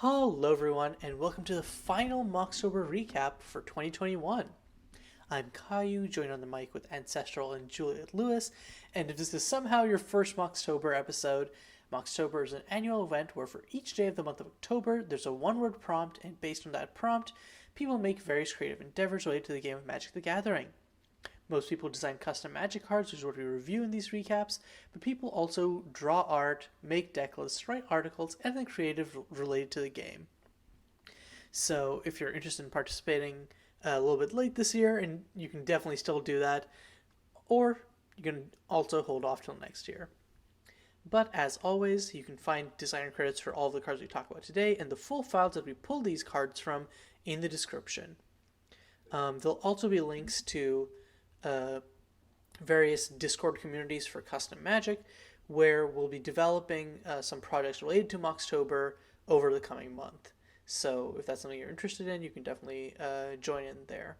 Hello everyone, and welcome to the final Moxtober recap for 2021. I'm Caillou, joined on the mic with Ancestral and Juliet Louis, and if this is somehow your first Moxtober episode, Moxtober is an annual event where for each day of the month of October, there's a one-word prompt, and based on that prompt, people make various creative endeavors related to the game of Magic the Gathering. Most people design custom Magic cards, which is what we review in these recaps, but people also draw art, make deck lists, write articles, and then creative related to the game. So if you're interested in participating a little bit late this year, and you can definitely still do that, or you can also hold off till next year. But as always, you can find designer credits for all of the cards we talk about today and the full files that we pull these cards from in the description. There'll also be links to various Discord communities for custom Magic, where we'll be developing some projects related to Moxtober over the coming month. So if that's something you're interested in, you can definitely join in there.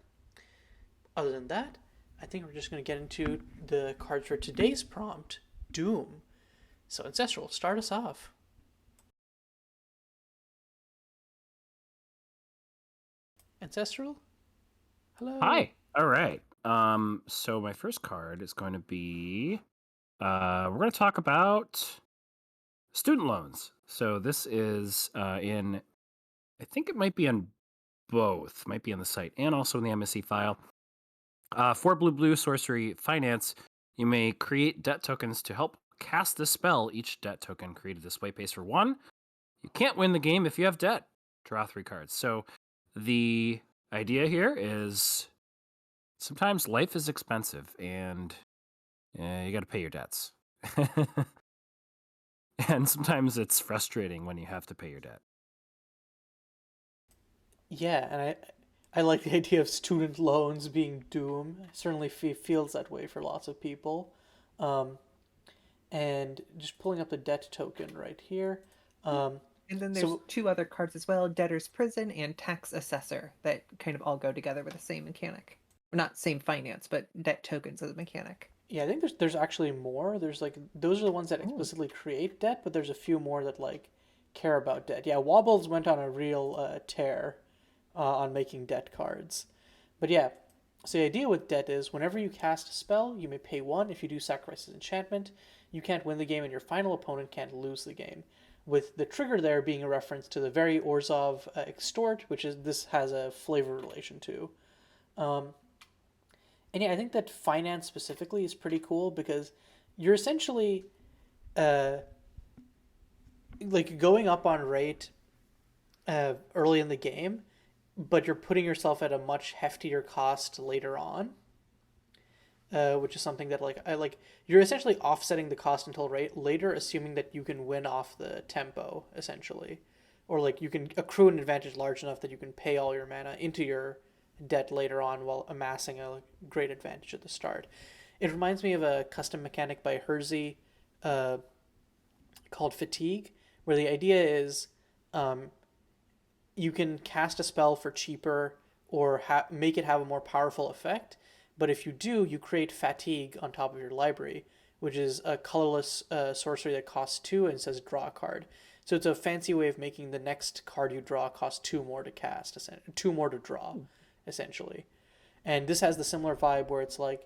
Other than that, I think we're just going to get into the cards for today's prompt, Doom. So Ancestral, start us off. Ancestral? Hello? Hi. All right. So my first card is going to be we're going to talk about student loans. So this is in I think it might be on both, might be on the site and also in the MSC file. For blue sorcery finance, you may create debt tokens to help cast a spell. Each debt token created this way pays for 1. You can't win the game if you have debt. Draw 3 cards. So the idea here is sometimes life is expensive and you got to pay your debts. And sometimes it's frustrating when you have to pay your debt. Yeah, and I like the idea of student loans being doom. It certainly feels that way for lots of people. Um, and just pulling up the debt token right here. And then there's So two other cards as well, Debtor's Prison and Tax Assessor, that kind of all go together with the same mechanic. Not same finance, but debt tokens as a mechanic. yeah, I think there's actually more. There's like those are the ones that Oh. explicitly create debt, but there's a few more that like care about debt. Yeah, Wobbles went on a real tear on making debt cards. But yeah, so the idea with debt is whenever you cast a spell, you may pay 1. If you do sacrifice an enchantment, you can't win the game and your final opponent can't lose the game. With the trigger there being a reference to the very Orzhov extort, which is this has a flavor relation to. Um, and yeah, I think that finance specifically is pretty cool because you're essentially uh, like going up on rate early in the game, but you're putting yourself at a much heftier cost later on, which is something that like I like. You're essentially offsetting the cost until later, assuming that you can win off the tempo essentially, or like you can accrue an advantage large enough that you can pay all your mana into your debt later on while amassing a great advantage at the start. It reminds me of a custom mechanic by Hersey called Fatigue, where the idea is um, you can cast a spell for cheaper or make it have a more powerful effect. But if you do, you create fatigue on top of your library, which is a colorless sorcery that costs 2 and says draw a card. So it's a fancy way of making the next card you draw cost 2 more to cast, 2 more to draw, essentially. And this has the similar vibe where it's like,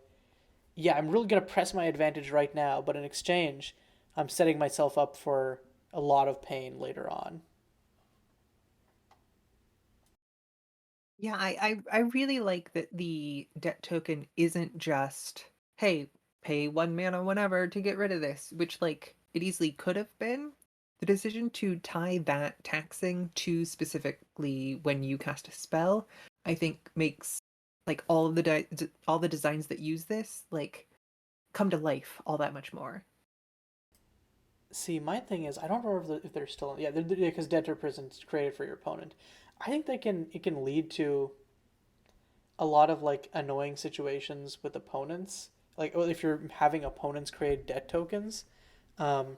yeah, I'm really gonna press my advantage right now, but in exchange, I'm setting myself up for a lot of pain later on. Yeah, I really like that the debt token isn't just, hey, pay 1 mana whenever to get rid of this, which like it easily could have been. The decision to tie that taxing to specifically when you cast a spell, I think makes like all the designs that use this like come to life all that much more. See, my thing is, I don't remember if they're still yeah, because Debtor Prison's created for your opponent. I think it can lead to a lot of like annoying situations with opponents. Like well, if you're having opponents create debt tokens, um,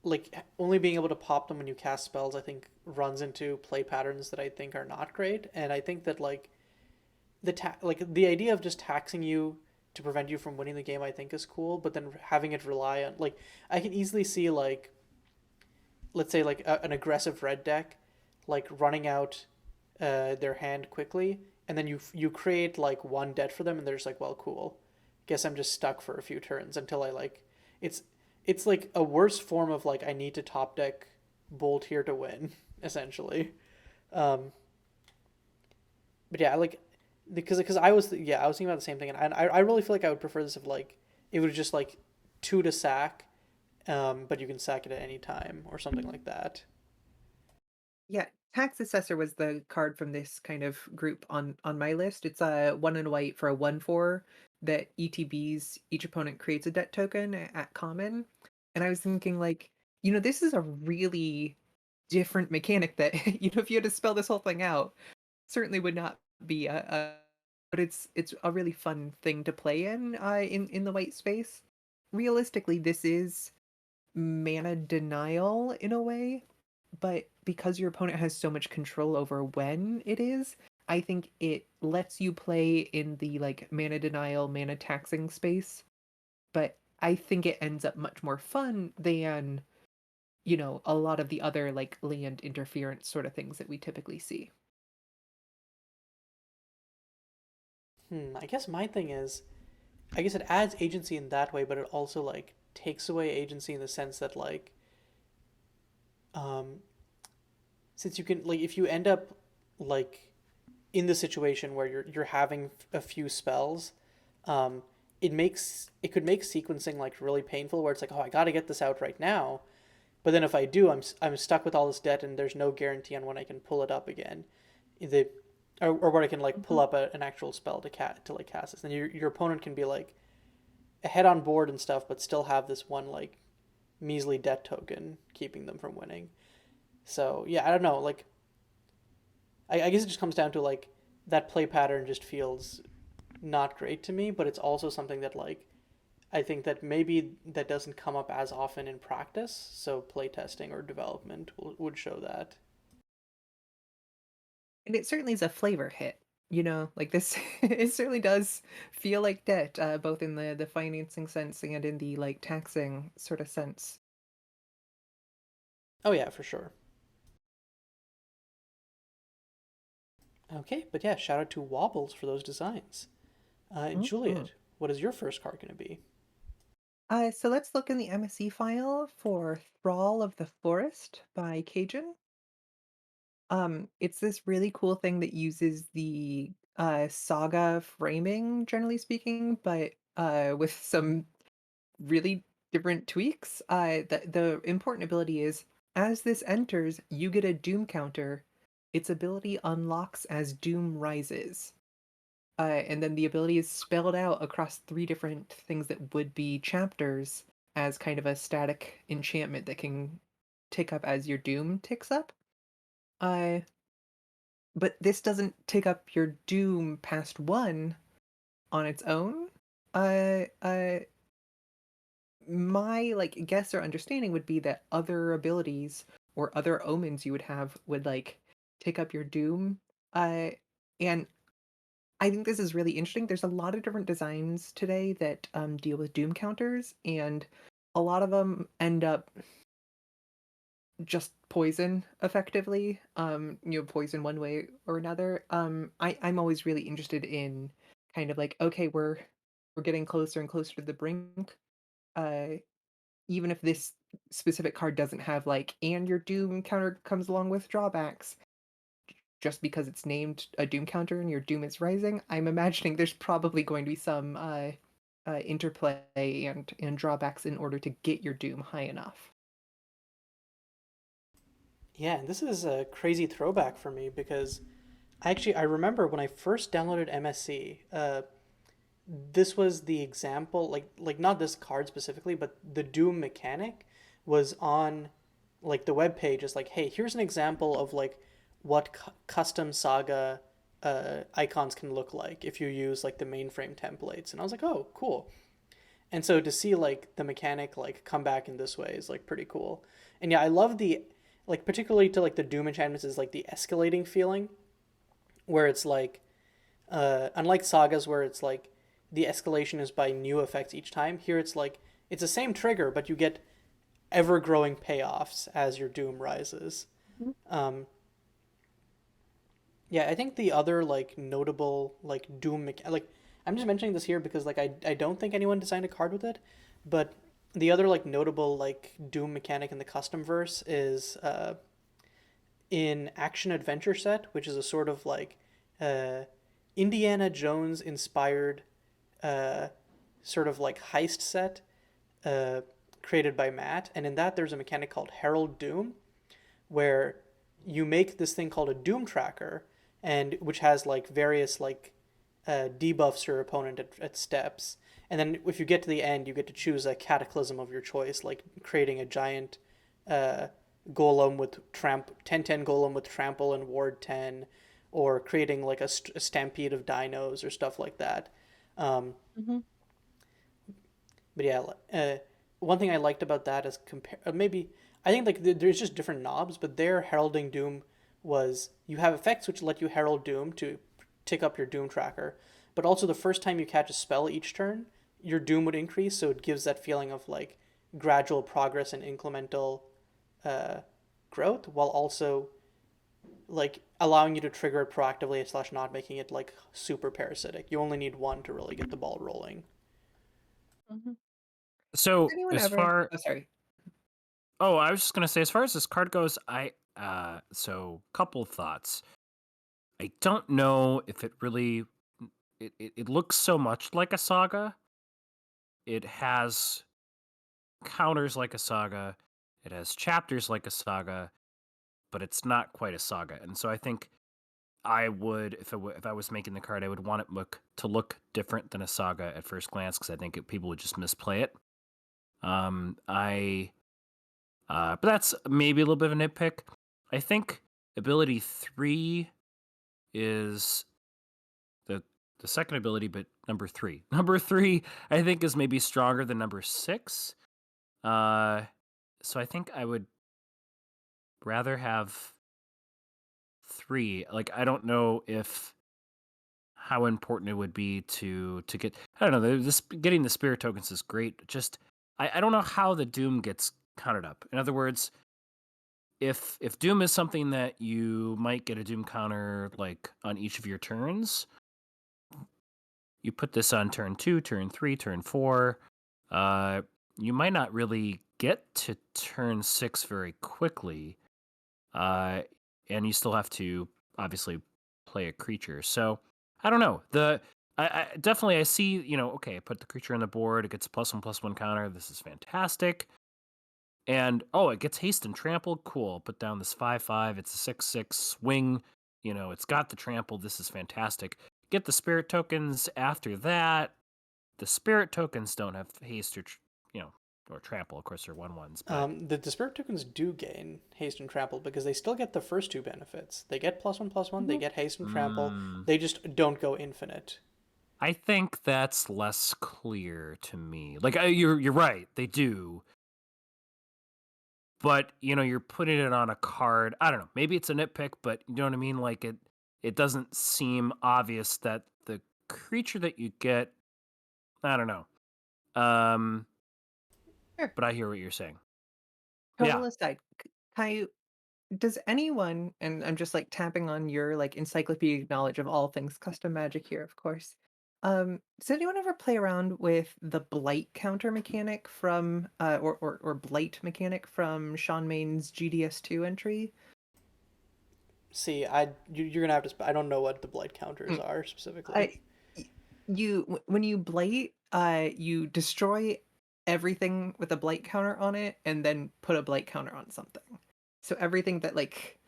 like only being able to pop them when you cast spells, I think runs into play patterns that I think are not great. And I think that like like the idea of just taxing you to prevent you from winning the game, I think is cool. But then having it rely on like I can easily see like let's say like an aggressive red deck, like running out their hand quickly, and then you create like one debt for them, and they're just like, well, cool. Guess I'm just stuck for a few turns until I like it's it's like a worse form of like I need to top deck Bolt here to win essentially. Um, but yeah, like because I was thinking about the same thing, and I really feel like I would prefer this if like it was just like two to sack, but you can sack it at any time or something like that. Yeah, Tax Assessor was the card from this kind of group on my list. It's a 1 and white for a 1/4 that ETBs each opponent creates a debt token at common. And I was thinking like, this is a really different mechanic that if you had to spell this whole thing out, certainly would not be a but it's a really fun thing to play in the white space. Realistically, this is mana denial in a way, but because your opponent has so much control over when it is, I think it lets you play in the like mana denial, mana taxing space. But I think it ends up much more fun than, a lot of the other like land interference sort of things that we typically see. I guess my thing is, I guess it adds agency in that way, but it also like takes away agency in the sense that like, um, since you can like if you end up like in the situation where you're having a few spells, um, it could make sequencing like really painful where it's like, oh, I got to get this out right now, but then if I do, I'm stuck with all this debt and there's no guarantee on when I can pull it up again, the or when I can like pull Mhm. up an actual spell to like cast this. And your opponent can be like ahead on board and stuff, but still have this one like measly debt token keeping them from winning. So yeah, I don't know. Like I guess it just comes down to like that play pattern just feels not great to me, but it's also something that like I think that maybe that doesn't come up as often in practice. So playtesting or development would show that. And it certainly is a flavor hit. Like this, it certainly does feel like debt, both in the financing sense and in the like taxing sort of sense. Oh yeah, for sure. Okay, but yeah, shout out to Wobbles for those designs. Mhm. Juliet, what is your first card going to be? So let's look in the MSE file for Thrall of the Forest by Cajun. It's this really cool thing that uses the saga framing, generally speaking, but with some really different tweaks. The important ability is as this enters, you get a Doom counter. Its ability unlocks as Doom rises. And then the ability is spelled out across three different things that would be chapters as kind of a static enchantment that can tick up as your Doom ticks up. Uh, but this doesn't tick up your Doom past one on its own. Uh, uh, my like guess or understanding would be that other abilities or other omens you would have would like take up your Doom. And I think this is really interesting. There's a lot of different designs today that deal with Doom counters, and a lot of them end up just poison effectively. Poison one way or another. I'm always really interested in kind of like, okay, we're getting closer and closer to the brink. Uh, Even if this specific card doesn't have like, and your Doom counter comes along with drawbacks, just because it's named a Doom counter and your Doom is rising, I'm imagining there's probably going to be some interplay and drawbacks in order to get your Doom high enough. Yeah, and this is a crazy throwback for me because I remember when I first downloaded MSC. This was the example, like not this card specifically, but the Doom mechanic was on like the web page. Is like, hey, here's an example of like what custom saga icons can look like if you use like the mainframe templates. And I was like, oh, cool. And so to see like the mechanic like come back in this way is like pretty cool. And yeah, I love the like particularly to like the Doom enchantments is like the escalating feeling where it's like unlike sagas where it's like the escalation is by new effects each time. Here it's like it's the same trigger, but you get ever-growing payoffs as your Doom rises. Mhm. Yeah, I think the other like notable like like I'm just mentioning this here because like I don't think anyone designed a card with it, but the other like notable like Doom mechanic in the custom verse is in Action Adventure Set, which is a sort of like uh, Indiana Jones inspired uh, sort of like heist set uh, created by Matt, and in that there's a mechanic called Herald Doom, where you make this thing called a Doom Tracker, and which has like various like debuffs your opponent at steps, and then if you get to the end, you get to choose a cataclysm of your choice, like creating a giant uh, golem with 10/10 golem with trample and ward 10, or creating like a stampede of dinos or stuff like that. Um, Mhm. but yeah, one thing I liked about that is maybe I think like there's just different knobs, but their heralding doom was you have effects which let you herald doom to tick up your doom tracker, but also the first time you catch a spell each turn, your doom would increase, so it gives that feeling of like gradual progress and incremental uh, growth, while also like allowing you to trigger it proactively slash not making it like super parasitic. You only need one to really get the ball rolling. Mhm. Has So anyone as ever? far Oh, sorry. oh, I was just gonna say, as far as this card goes, so couple thoughts. I don't know if it really it looks so much like a saga. It has counters like a saga. It has chapters like a saga, but it's not quite a saga. And so I think I would, if I was making the card, I would want it look different than a saga at first glance because I think people would just misplay it. I but that's maybe a little bit of a nitpick. I think ability 3 is the the second ability, but number 3. Number 3 I think is maybe stronger than number 6. Uh so I think I would rather have 3. Like I don't know if how important it would be to get I don't know, this getting the spirit tokens is great. Just I don't know how the doom gets counted up. In other words, if doom is something that you might get a doom counter like on each of your turns, you put this on turn 2, turn 3, turn 4, uh you might not really get to turn 6 very quickly. Uh and you still have to obviously play a creature. So, I don't know. I definitely I see, okay, I put the creature on the board, it gets a +1/+1 counter. This is fantastic. And oh, it gets haste and trample. Cool. Put down this 5/5. It's a 6/6 swing. It's got the trample. This is fantastic. Get the spirit tokens after that. The spirit tokens don't have haste or trample. Of course, they're 1/1s, but The spirit tokens do gain haste and trample because they still get the first two benefits. They get +1/+1. They Mhm. get haste and trample. mm, They just don't go infinite. I think that's less clear to me. Like you're right. They do. But you're putting it on a card. I don't know. Maybe it's a nitpick, but you know what I mean. Like it doesn't seem obvious that the creature that you get. I don't know. Um, Sure. but I hear what you're saying. Yeah. Total aside, Caillou, does anyone, and I'm just like tapping on your like encyclopedic knowledge of all things custom magic here, of course. Does anyone ever play around with the blight counter mechanic from or blight mechanic from Sean Main's GDS2 entry? See, you're gonna have to. I don't know what the blight counters Mm, are specifically. I when you blight, you destroy everything with a blight counter on it, and then put a blight counter on something. So everything that like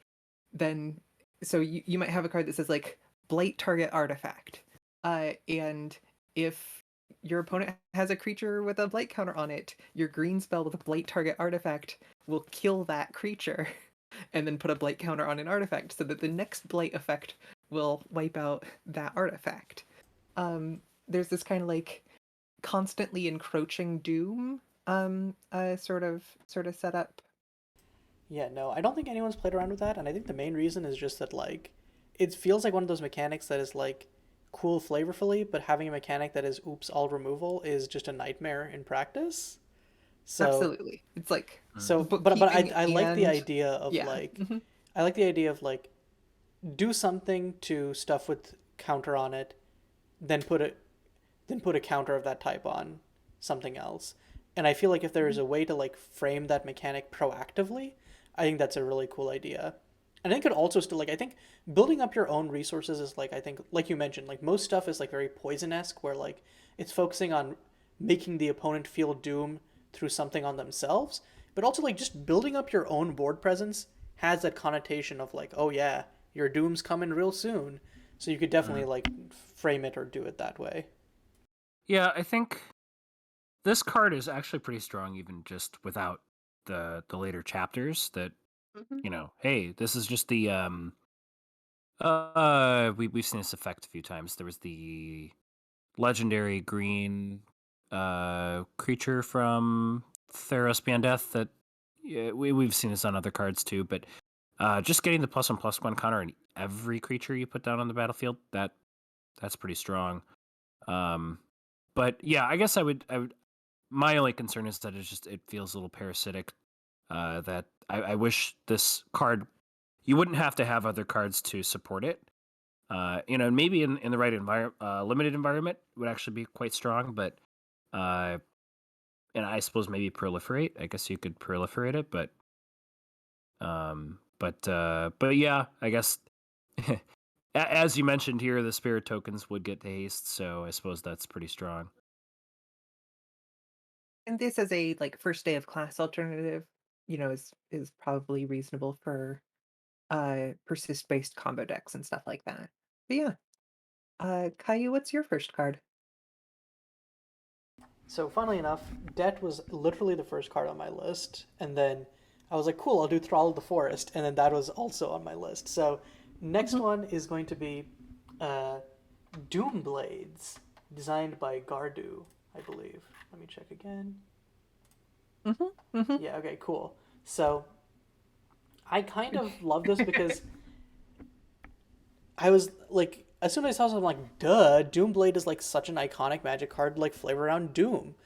then so you might have a card that says like blight target artifact. And if your opponent has a creature with a blight counter on it, your green spell with a blight target artifact will kill that creature and then put a blight counter on an artifact so that the next blight effect will wipe out that artifact. There's this kind of like constantly encroaching doom sort of setup. Yeah, no, I don't think anyone's played around with that, and I think the main reason is just that like it feels like one of those mechanics that is like cool flavorfully, but having a mechanic that is oops all removal is just a nightmare in practice. So Absolutely. It's like but bookkeeping I like the and idea of yeah. like I like the idea of like do something to stuff with counter on it, then put a counter of that type on something else. And I feel like if there is a way to like frame that mechanic proactively, I think that's a really cool idea. And I think it also still like I think building up your own resources is like I think like you mentioned like most stuff is like very poison-esque where like it's focusing on making the opponent feel doom through something on themselves, but also like just building up your own board presence has that connotation of like oh yeah your doom's coming real soon, so you could definitely like frame it or do it that way. Yeah, I think this card is actually pretty strong, even just without the later chapters. That Mhm. hey, this is just the we've seen this effect a few times. There was the legendary green creature from Theros Beyond Death that we've seen this on other cards too, but just getting the +1/+1 counter on every creature you put down on the battlefield, that's pretty strong. But yeah, I guess I would my only concern is that it feels a little parasitic. That I wish this card you wouldn't have to have other cards to support it. Maybe in the right limited environment would actually be quite strong, but uh, and I suppose maybe proliferate. I guess you could proliferate it, but yeah, I guess as you mentioned here, the spirit tokens would get the haste, so I suppose that's pretty strong. And this as a like first day of class alternative, is probably reasonable for persist based combo decks and stuff like that. But yeah, Caillou, what's your first card? So funnily enough, Det was literally the first card on my list, and then I was like, "Cool, I'll do Thrall of the Forest," and then that was also on my list. So next Mhm, one is going to be uh, Doom Blades, designed by Garduu, I believe. Let me check again. mhm, mhm. Yeah, okay, cool. So I kind of love this because I was like, as soon as I saw something, I'm like, duh, Doomblade is like such an iconic Magic card, like flavor around Doom,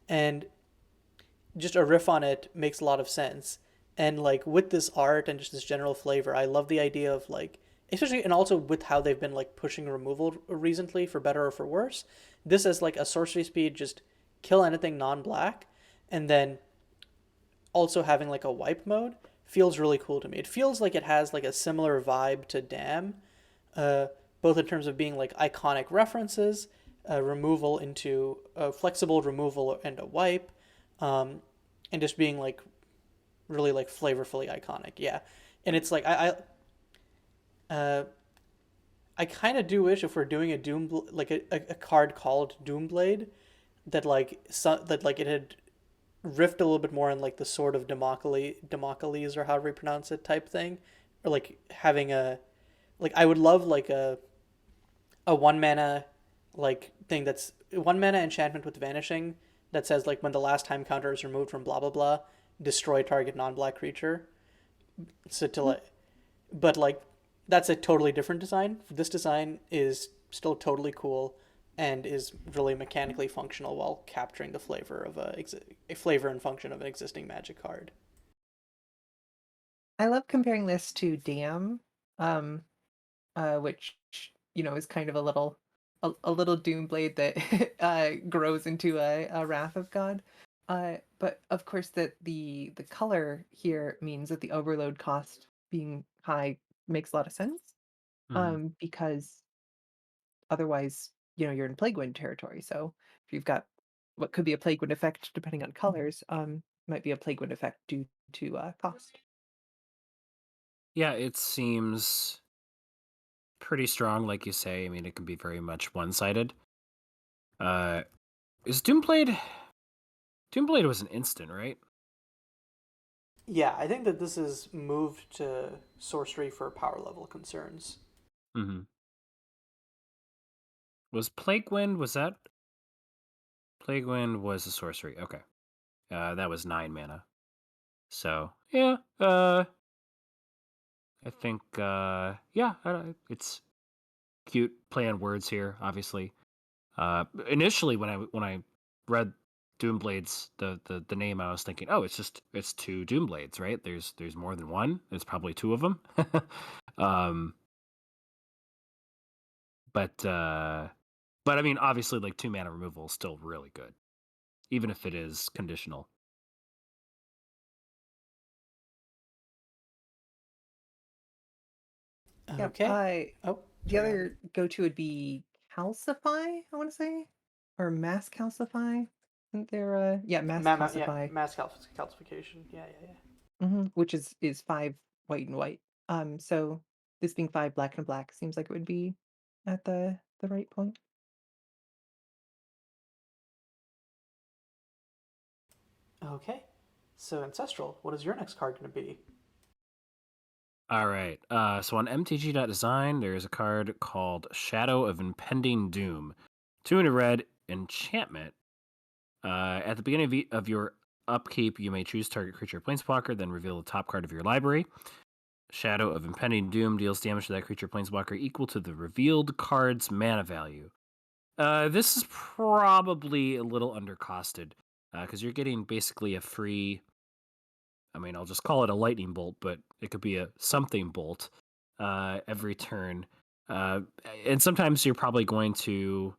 and just a riff on it makes a lot of sense. And like with this art and just this general flavor, I love the idea of like, especially and also with how they've been like pushing removal recently for better or for worse. This as like a sorcery speed, just kill anything non-black, and then also having like a wipe mode feels really cool to me. It feels like it has like a similar vibe to Dam, uh, both in terms of being like iconic references, removal into flexible removal and a wipe, um, and just being like really like flavorfully iconic. Yeah, and it's like I kind of do wish if we're doing a Doom like a card called Doomblade that like it had riffed a little bit more on like the sword of Democles or however you pronounce it type thing, or like having a like I would love like a one mana like thing that's one mana enchantment with vanishing that says like when the last time counter is removed from blah blah blah, destroy target non-black creature. So to like, but like that's a totally different design. This design is still totally cool and is really mechanically functional while capturing the flavor of a flavor and function of an existing Magic card. I love comparing this to Dam, um, which is kind of a little Doomblade that grows into a Wrath of God. But of course, that the color here means that the overload cost being high makes a lot of sense. Hmm. Because otherwise, you're in Plague Wind territory. So if you've got what could be a Plague Wind effect depending on colors, might be a Plague Wind effect due to cost. Yeah, it seems pretty strong, like you say. I mean, it can be very much one-sided. Uh, is Doomblade? Doomblade was an instant, right? Yeah, I think that this is moved to sorcery for power level concerns. Mm-hmm. Was Plague Wind? Was that Plague Wind was a sorcery? Okay, that was 9 mana. So yeah, I think yeah, it's cute play on words here. Obviously, initially when I read Doomblades, the name, I was thinking, oh, it's two Doomblades, right? There's more than one. There's probably two of them. um, but I mean, obviously, like 2 mana removal is still really good, even if it is conditional. Yep. Okay. Oh, The sorry, go ahead. other go-to would be calcify, I want to say, or mass calcify. Isn't there a mass Yeah, calcify? mass calcification. Yeah, yeah, yeah. Which is 5 white and white. So this being 5 black and black seems like it would be at the right point. Okay. So ancestral, what is your next card going to be? All right. So on mtg.design, there's a card called Shadow of Impending Doom. 2 in a red enchantment. At the beginning of your upkeep, you may choose target creature or planeswalker, then reveal the top card of your library. Shadow of Impending Doom deals damage to that creature or planeswalker equal to the revealed card's mana value. This is probably a little undercosted, because you're getting basically a free. I mean, I'll just call it a lightning bolt, but it could be a something bolt every turn. And sometimes you're probably going to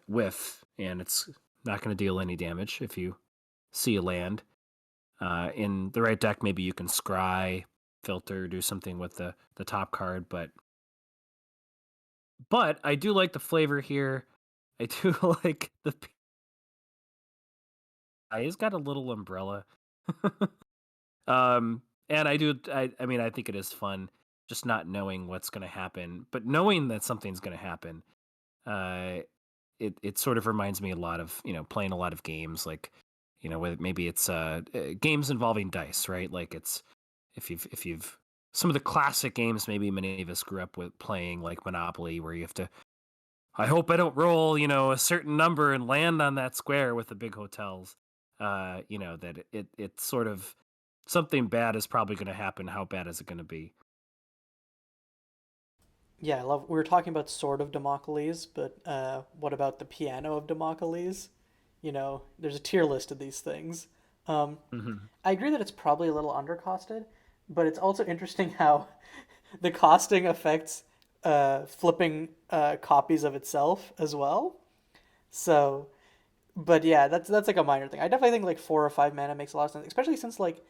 whiff, and it's not going to deal any damage if you see a land. In the right deck, maybe you can scry, filter, do something with the top card, but I do like the flavor here. I do like the. He's got a little umbrella. And I do. I mean, I think it is fun, just not knowing what's going to happen, but knowing that something's going to happen. Uh, it sort of reminds me a lot of playing a lot of games, like whether maybe it's games involving dice, right? Like it's if you've some of the classic games maybe many of us grew up with playing, like Monopoly, where you have to. I hope I don't roll, a certain number and land on that square with the big hotels. That it's sort of something bad is probably going to happen. How bad is it going to be? Yeah, I love. We were talking about Sword of Damocles, but what about the Piano of Damocles? There's a tier list of these things. Um, Mm-hmm. I agree that it's probably a little undercosted, but it's also interesting how the costing affects flipping copies of itself as well. So, but yeah, that's like a minor thing. I definitely think like 4 or 5 mana makes a lot of sense, especially since like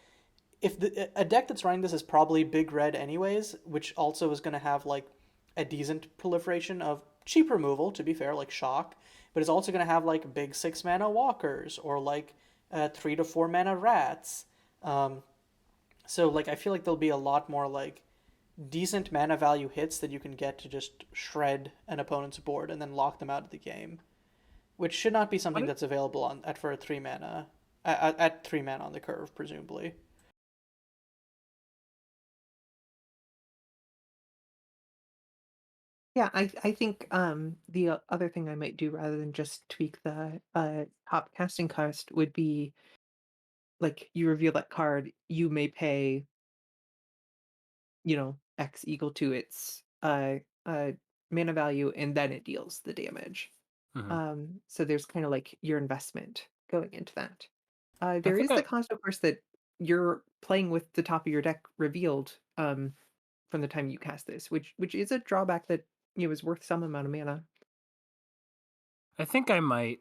if a deck that's running this is probably big red anyways, which also is going to have like a decent proliferation of cheap removal, to be fair, like shock, but it's also going to have like big 6 mana walkers or like 3 to 4 mana rats. Um, so like I feel like there'll be a lot more like decent mana value hits that you can get to just shred an opponent's board and then lock them out of the game, which should not be something that's available on at for a 3 mana at 3 mana on the curve, presumably. Yeah, I think the other thing I might do rather than just tweak the top casting cost would be like you reveal that card, you may pay, X equal to its mana value, and then it deals the damage. Mm-hmm. So there's kind of like your investment going into that. I There think is the cost, of course, that you're playing with the top of your deck revealed from the time you cast this, which is a drawback that is worth some amount of mana. I might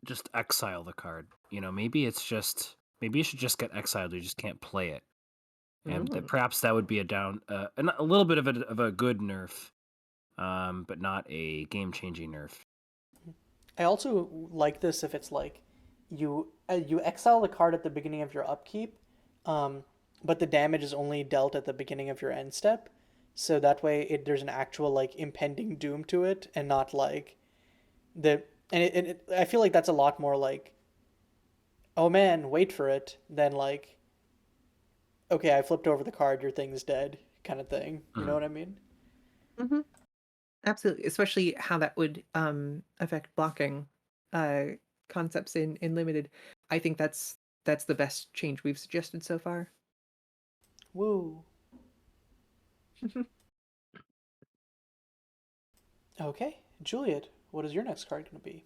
just exile the card. Maybe you should just get exiled. You just can't play it, and that Mm. perhaps that would be a down a little bit of a good nerf, but not a game changing nerf. I also like this if it's like you exile the card at the beginning of your upkeep, um, but the damage is only dealt at the beginning of your end step. So that way, there's an actual like impending doom to it, and not like the I feel like that's a lot more like, oh man, wait for it, than like, okay, I flipped over the card, your thing's dead, kind of thing. You know Mm-hmm. what I mean? Hmm. Absolutely, especially how that would affect blocking uh, concepts in limited. I think that's the best change we've suggested so far. Woo. Okay, Juliet, what is your next card going to be?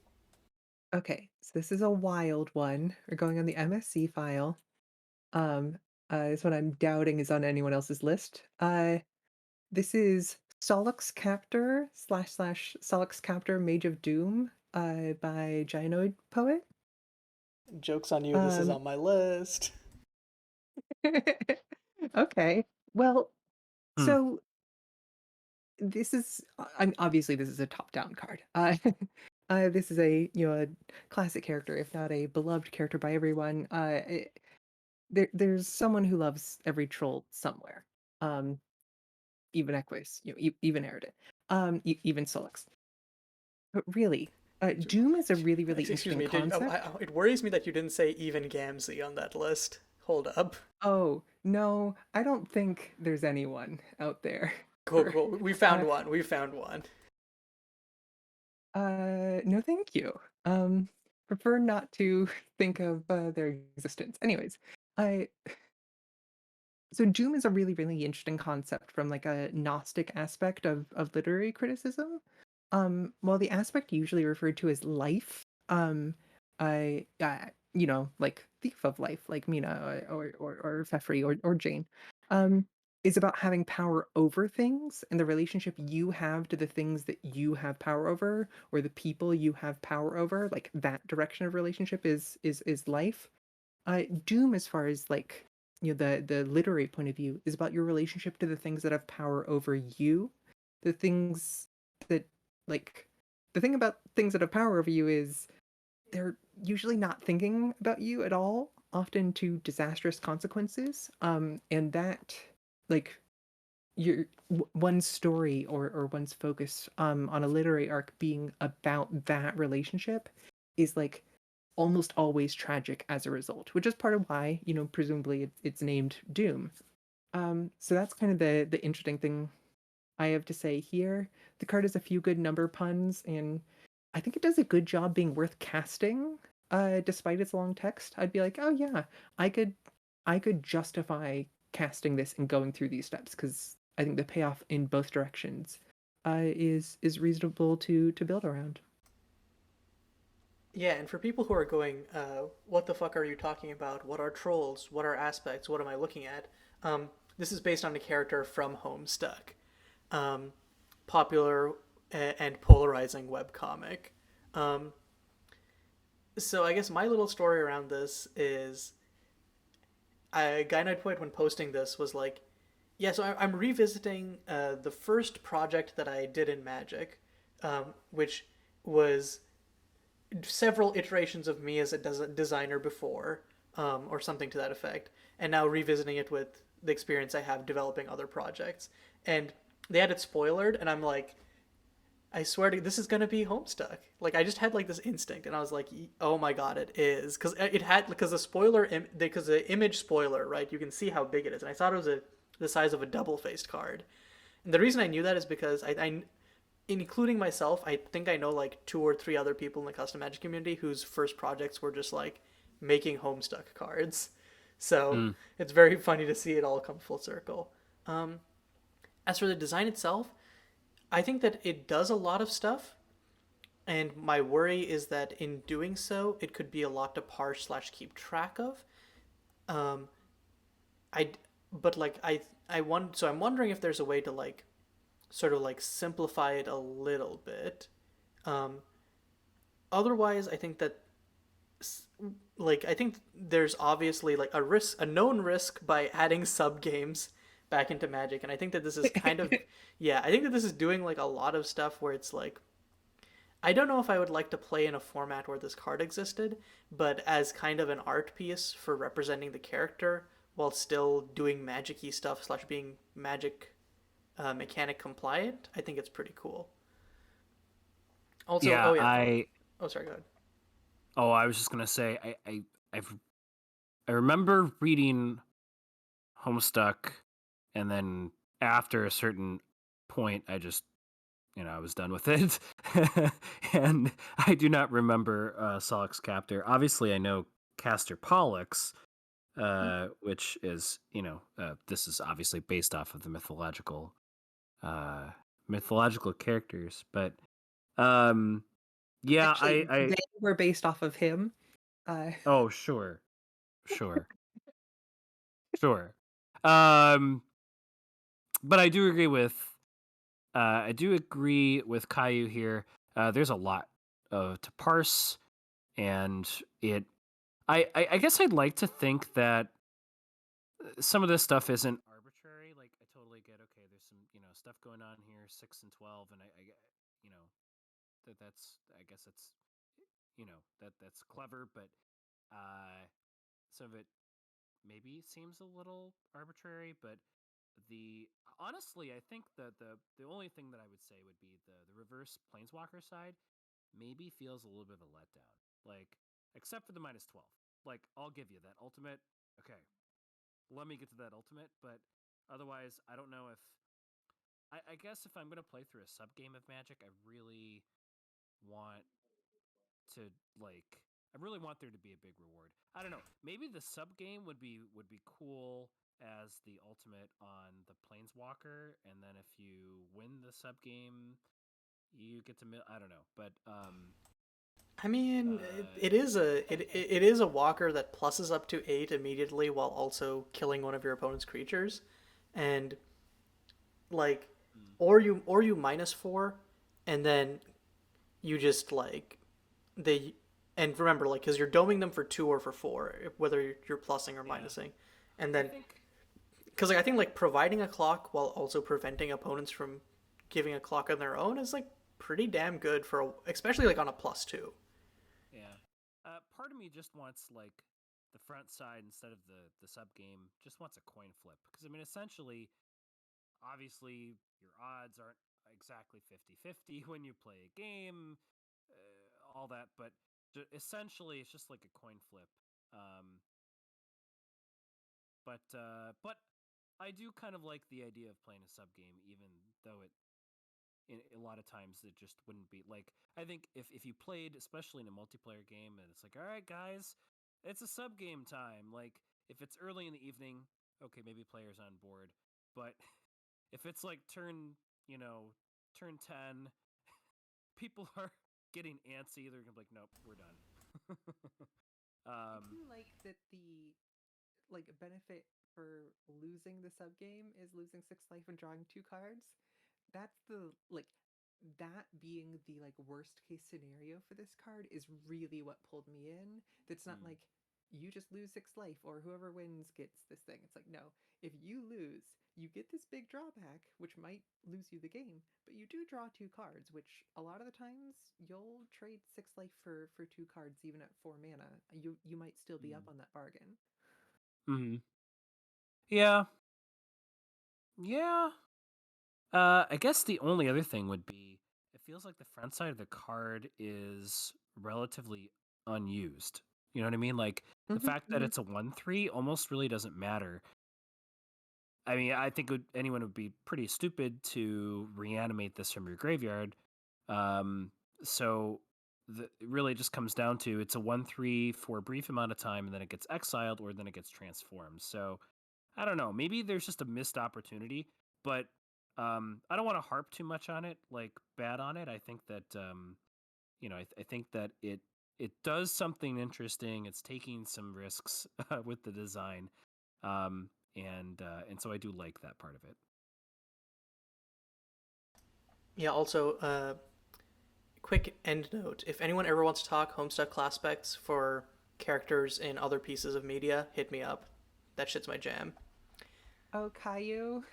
Okay, so this is a wild one. We're going on the MSC file. Um, this one I'm doubting is on anyone else's list. This is Sollux Captor / Sollux Captor Mage of Doom by gynoidpoet. Joke's on you, this is Um, on my list. okay. Well, Hmm. so this is obviously this is a top-down card. This is a a classic character, if not a beloved character by everyone. There's someone who loves every troll somewhere. Um, even Equus, even Eridan, even Solix. But really, Doom is a really, really Excuse interesting me, concept. it worries me that you didn't say even Gamzee on that list. Hold up. Oh, no, I don't think there's anyone out there Cool, for cool. We found uh one. We found one. no thank you. Prefer not to think of their existence. Anyways, I so Doom is a really, really interesting concept from like a Gnostic aspect of literary criticism. While the aspect usually referred to as life, I like thief of life, like Mina or Fefri or Jane, um, is about having power over things and the relationship you have to the things that you have power over or the people you have power over. Like that direction of relationship is life. Doom, as far as like the literary point of view, is about your relationship to the things that have power over you. The things that like the thing about things that have power over you is they're usually not thinking about you at all, often to disastrous consequences. And that like your one's story or one's focus on a literary arc being about that relationship is like almost always tragic as a result, which is part of why, presumably it's named Doom. So that's kind of the interesting thing I have to say here. The card has a few good number puns, and I think it does a good job being worth casting, despite its long text. I'd be like, oh yeah, I could I could justify casting this and going through these steps because I think the payoff in both directions is reasonable to build around. Yeah, and for people who are going, what the fuck are you talking about? What are trolls? What are aspects? What am I looking at? This is based on a character from Homestuck, um, popular and polarizing webcomic. Um, so I guess my little story around this is, gynoidpoet when posting this was like, yeah, so I'm revisiting the first project that I did in Magic, which was several iterations of me as a designer before, or something to that effect, and now revisiting it with the experience I have developing other projects. And they had it spoilered, and I'm like, I swear to this is gonna be Homestuck. Like I just had like this instinct, and I was like, oh my god, it is, because the spoiler, because the image spoiler, right? You can see how big it is, and I thought it was the size of a double faced card. And the reason I knew that is because including myself, I think I know like two or three other people in the custom Magic community whose first projects were just like making Homestuck cards. So Hmm. it's very funny to see it all come full circle. As for the design itself, I think that it does a lot of stuff, and my worry is that in doing so, it could be a lot to parse / keep track of. Um, I, but like I want, so I'm wondering if there's a way to like sort of like simplify it a little bit. Um, Otherwise, I think that I think there's obviously like a known risk by adding sub games back into Magic, and I think that this is kind of, yeah, I think that this is doing like a lot of stuff where it's like, I don't know if I would like to play in a format where this card existed, but as kind of an art piece for representing the character while still doing magic-y stuff / being magic mechanic compliant, I think it's pretty cool. Also, Yeah, oh yeah, I oh sorry, go ahead. oh, I was just gonna say I've I remember reading Homestuck, and then after a certain point, I just I was done with it, and I do not remember Sollux Captor. Obviously, I know Caster Pollux, which is this is obviously based off of the uh, mythological characters, but um Yeah, Actually, they were based off of him. Oh, sure. Sure. Sure. Um, but I do agree with Caillou here. There's a lot to parse, and it. I guess I'd like to think that some of this stuff isn't arbitrary. Like, I totally get. Okay, there's some stuff going on here, 6 and 12, and I that's I guess it's that's clever, but some of it maybe seems a little arbitrary. But the honestly, I think that the only thing that I would say would be the reverse planeswalker side maybe feels a little bit of a letdown. Like, except for the -12. Like, I'll give you that ultimate. Okay, let me get to that ultimate. But otherwise, I don't know if I guess if I'm gonna play through a sub game of Magic, want to like I really want there to be a big reward. I don't know. Maybe the sub game would be cool as the ultimate on the Planeswalker, and then if you win the sub game, you get to I don't know, but I mean, it is a walker that pluses up to 8 immediately while also killing one of your opponent's creatures, and like, or you -4, and then you just like they and remember, like, because you're doming them for 2 or for 4, whether you're plussing or minusing, and then because like I think like providing a clock while also preventing opponents from giving a clock on their own is like pretty damn good for especially like on a +2. Yeah. Part of me just wants like the front side instead of the sub game. Just wants a coin flip because I mean, essentially, obviously, your odds aren't exactly 50-50 when you play a game, all that, but essentially, it's just like a coin flip. Um, but I do kind of like the idea of playing a sub game, even though a lot of times it just wouldn't be like. I think if you played, especially in a multiplayer game, and it's like, all right, guys, it's a sub game time. Like, if it's early in the evening, okay, maybe players on board, but if it's like turn 10, people are getting antsy. They're gonna be like, nope, we're done. I do like that the benefit for losing the sub game is losing 6 life and drawing 2 cards. That's the that being the worst case scenario for this card is really what pulled me in. That's not like you just lose 6 life or whoever wins gets this thing. It's like, no, if you lose, you get this big drawback, which might lose you the game, but you do draw 2 cards, which a lot of the times you'll trade 6 life for 2 cards even at 4 mana. You might still be up on that bargain. Mm-hmm. Yeah. Yeah. I guess the only other thing would be it feels like the front side of the card is relatively unused. You know what I mean? Like the fact that it's a 1/3 almost really doesn't matter. I mean, I think anyone would be pretty stupid to reanimate this from your graveyard. So it really just comes down to it's a 1/3 for a brief amount of time, and then it gets exiled, or then it gets transformed. So I don't know. Maybe there's just a missed opportunity, but I don't want to harp too much on it, like bad on it. I think that I think that it does something interesting. It's taking some risks with the design, and so I do like that part of it. Yeah. Also, quick end note: if anyone ever wants to talk Homestuck class specs for characters in other pieces of media, hit me up. That shit's my jam. Oh, Caillou.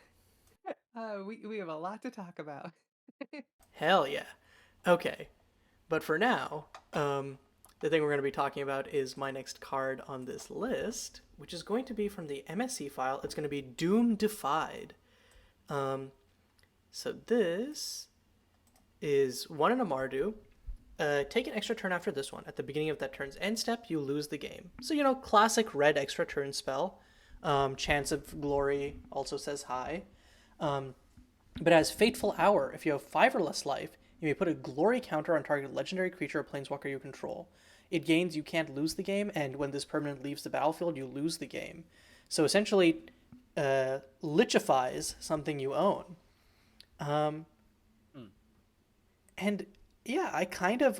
We have a lot to talk about. Hell yeah. Okay. But for now, the thing we're going to be talking about is my next card on this list, which is going to be from the MSC file. It's going to be Doom Defied. So this is 1 in a Mardu. Take an extra turn after this one. At the beginning of that turn's end step, you lose the game. So, classic red extra turn spell. Chance of Glory also says hi. But as Fateful Hour, if you have 5 or less life, you may put a glory counter on target legendary creature or planeswalker you control. It gains you can't lose the game, and when this permanent leaves the battlefield, you lose the game. So essentially, lichifies something you own. And Yeah,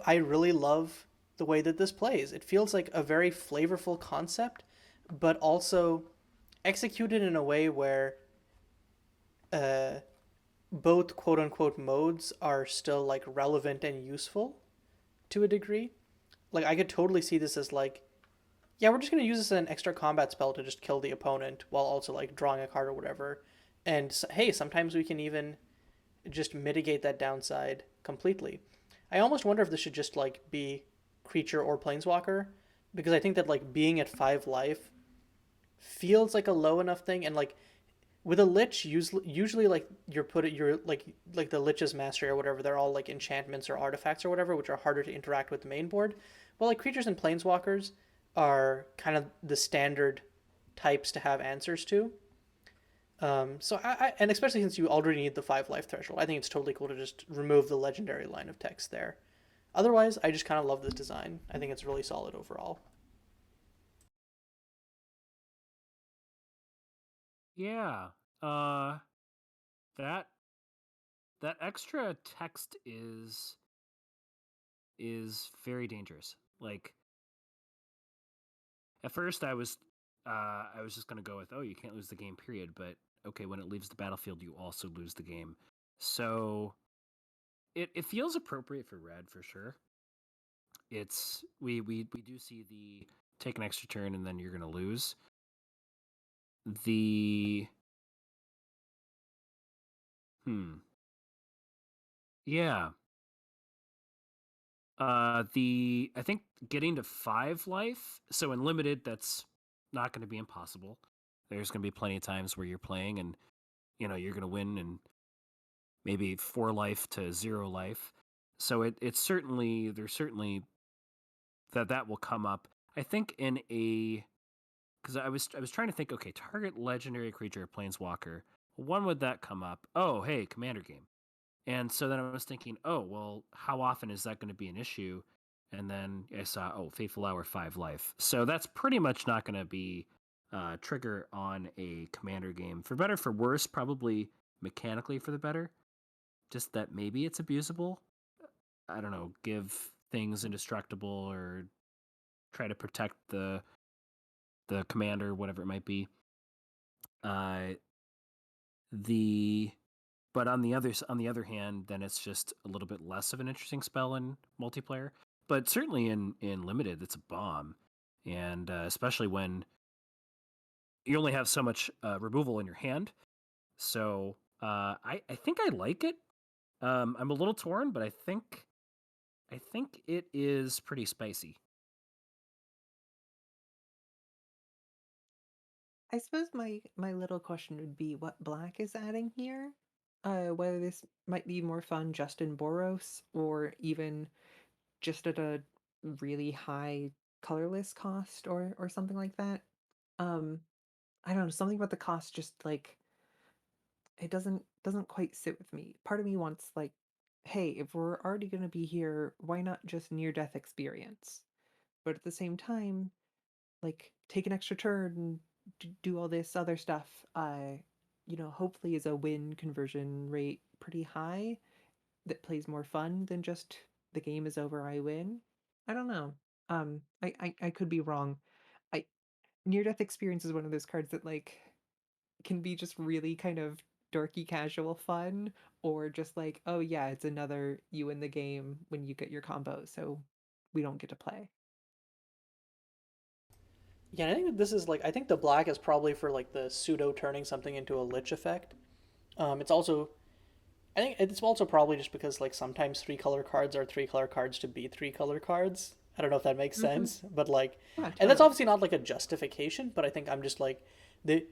I really love the way that this plays. It feels like a very flavorful concept, but also executed in a way where uh, both quote unquote modes are still like relevant and useful to a degree. Like I could totally see this as like, yeah, we're just gonna use this as an extra combat spell to just kill the opponent while also like drawing a card or whatever. And hey, sometimes we can even just mitigate that downside completely. I almost wonder if this should just like be creature or planeswalker, because I think that like being at 5 life feels like a low enough thing, and like with a lich, usually like you're like the lich's mastery or whatever, they're all like enchantments or artifacts or whatever, which are harder to interact with the main board. Well, like creatures and planeswalkers are kind of the standard types to have answers to. And especially since you already need the 5 life threshold, I think it's totally cool to just remove the legendary line of text there. Otherwise, I just kind of love this design. I think it's really solid overall. Yeah. Uh that that extra text is very dangerous. Like at first I was just gonna go with, oh, you can't lose the game, period. But okay, when it leaves the battlefield, you also lose the game. So it feels appropriate for red for sure. It's we do see the take an extra turn and then you're gonna lose. The hmm yeah. The I think getting to 5 life. So in limited, that's not going to be impossible. There's going to be plenty of times where you're playing and you're going to win and maybe 4 life to 0 life. So it's certainly there's certainly that will come up. I think in a because I was trying to think. Okay, target legendary creature or planeswalker. When would that come up? Oh, hey, commander game. And so then I was thinking, oh, well, how often is that going to be an issue? And then I saw, oh, Fateful Hour 5 life. So that's pretty much not going to be trigger on a commander game. For better, for worse, probably mechanically for the better. Just that maybe it's abusable. I don't know, give things indestructible or try to protect the commander, whatever it might be. Uh, the But on the other hand, then it's just a little bit less of an interesting spell in multiplayer. But certainly in limited, it's a bomb, and especially when you only have so much removal in your hand. So I think I like it. I'm a little torn, but I think it is pretty spicy. I suppose my little question would be what black is adding here. Whether this might be more fun just in Boros or even just at a really high colorless cost or something like that. Um, I don't know, something about the cost just like it doesn't quite sit with me. Part of me wants like, hey, if we're already going to be here, why not just near death experience? But at the same time, like take an extra turn and do all this other stuff. Hopefully is a win conversion rate pretty high that plays more fun than just the game is over, I win. I don't know. I could be wrong. I Near death experience is one of those cards that like can be just really kind of dorky casual fun or just like, oh yeah, it's another you in the game when you get your combo, so we don't get to play. Yeah, I think that this is like I think the black is probably for like the pseudo turning something into a lich effect. It's also I think it's also probably just because like sometimes 3 color cards are 3 color cards to be 3 color cards. I don't know if that makes Mm-hmm. sense, but like, Yeah, and that's totally. obviously not like a justification, but I think I'm just like the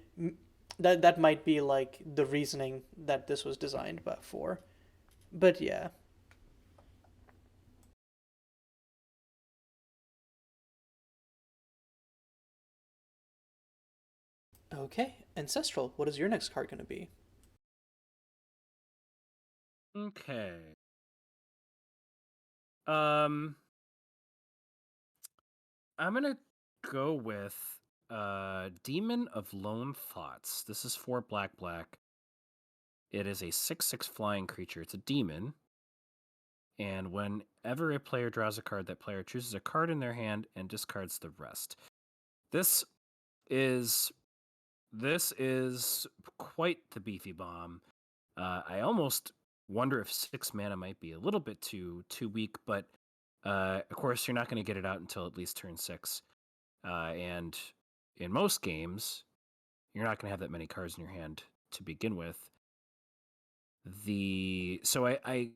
that might be like the reasoning that this was designed but for. But yeah, okay, ancestral. What is your next card going to be? Okay. Um, I'm gonna go with Demon of Lone Thoughts. This is 4 black black. It is a 6/6 flying creature. It's a demon. And whenever a player draws a card, that player chooses a card in their hand and discards the rest. This is quite the beefy bomb. I almost wonder if 6 mana might be a little bit too weak, but of course you're not going to get it out until at least turn 6. And in most games, you're not going to have that many cards in your hand to begin with. So I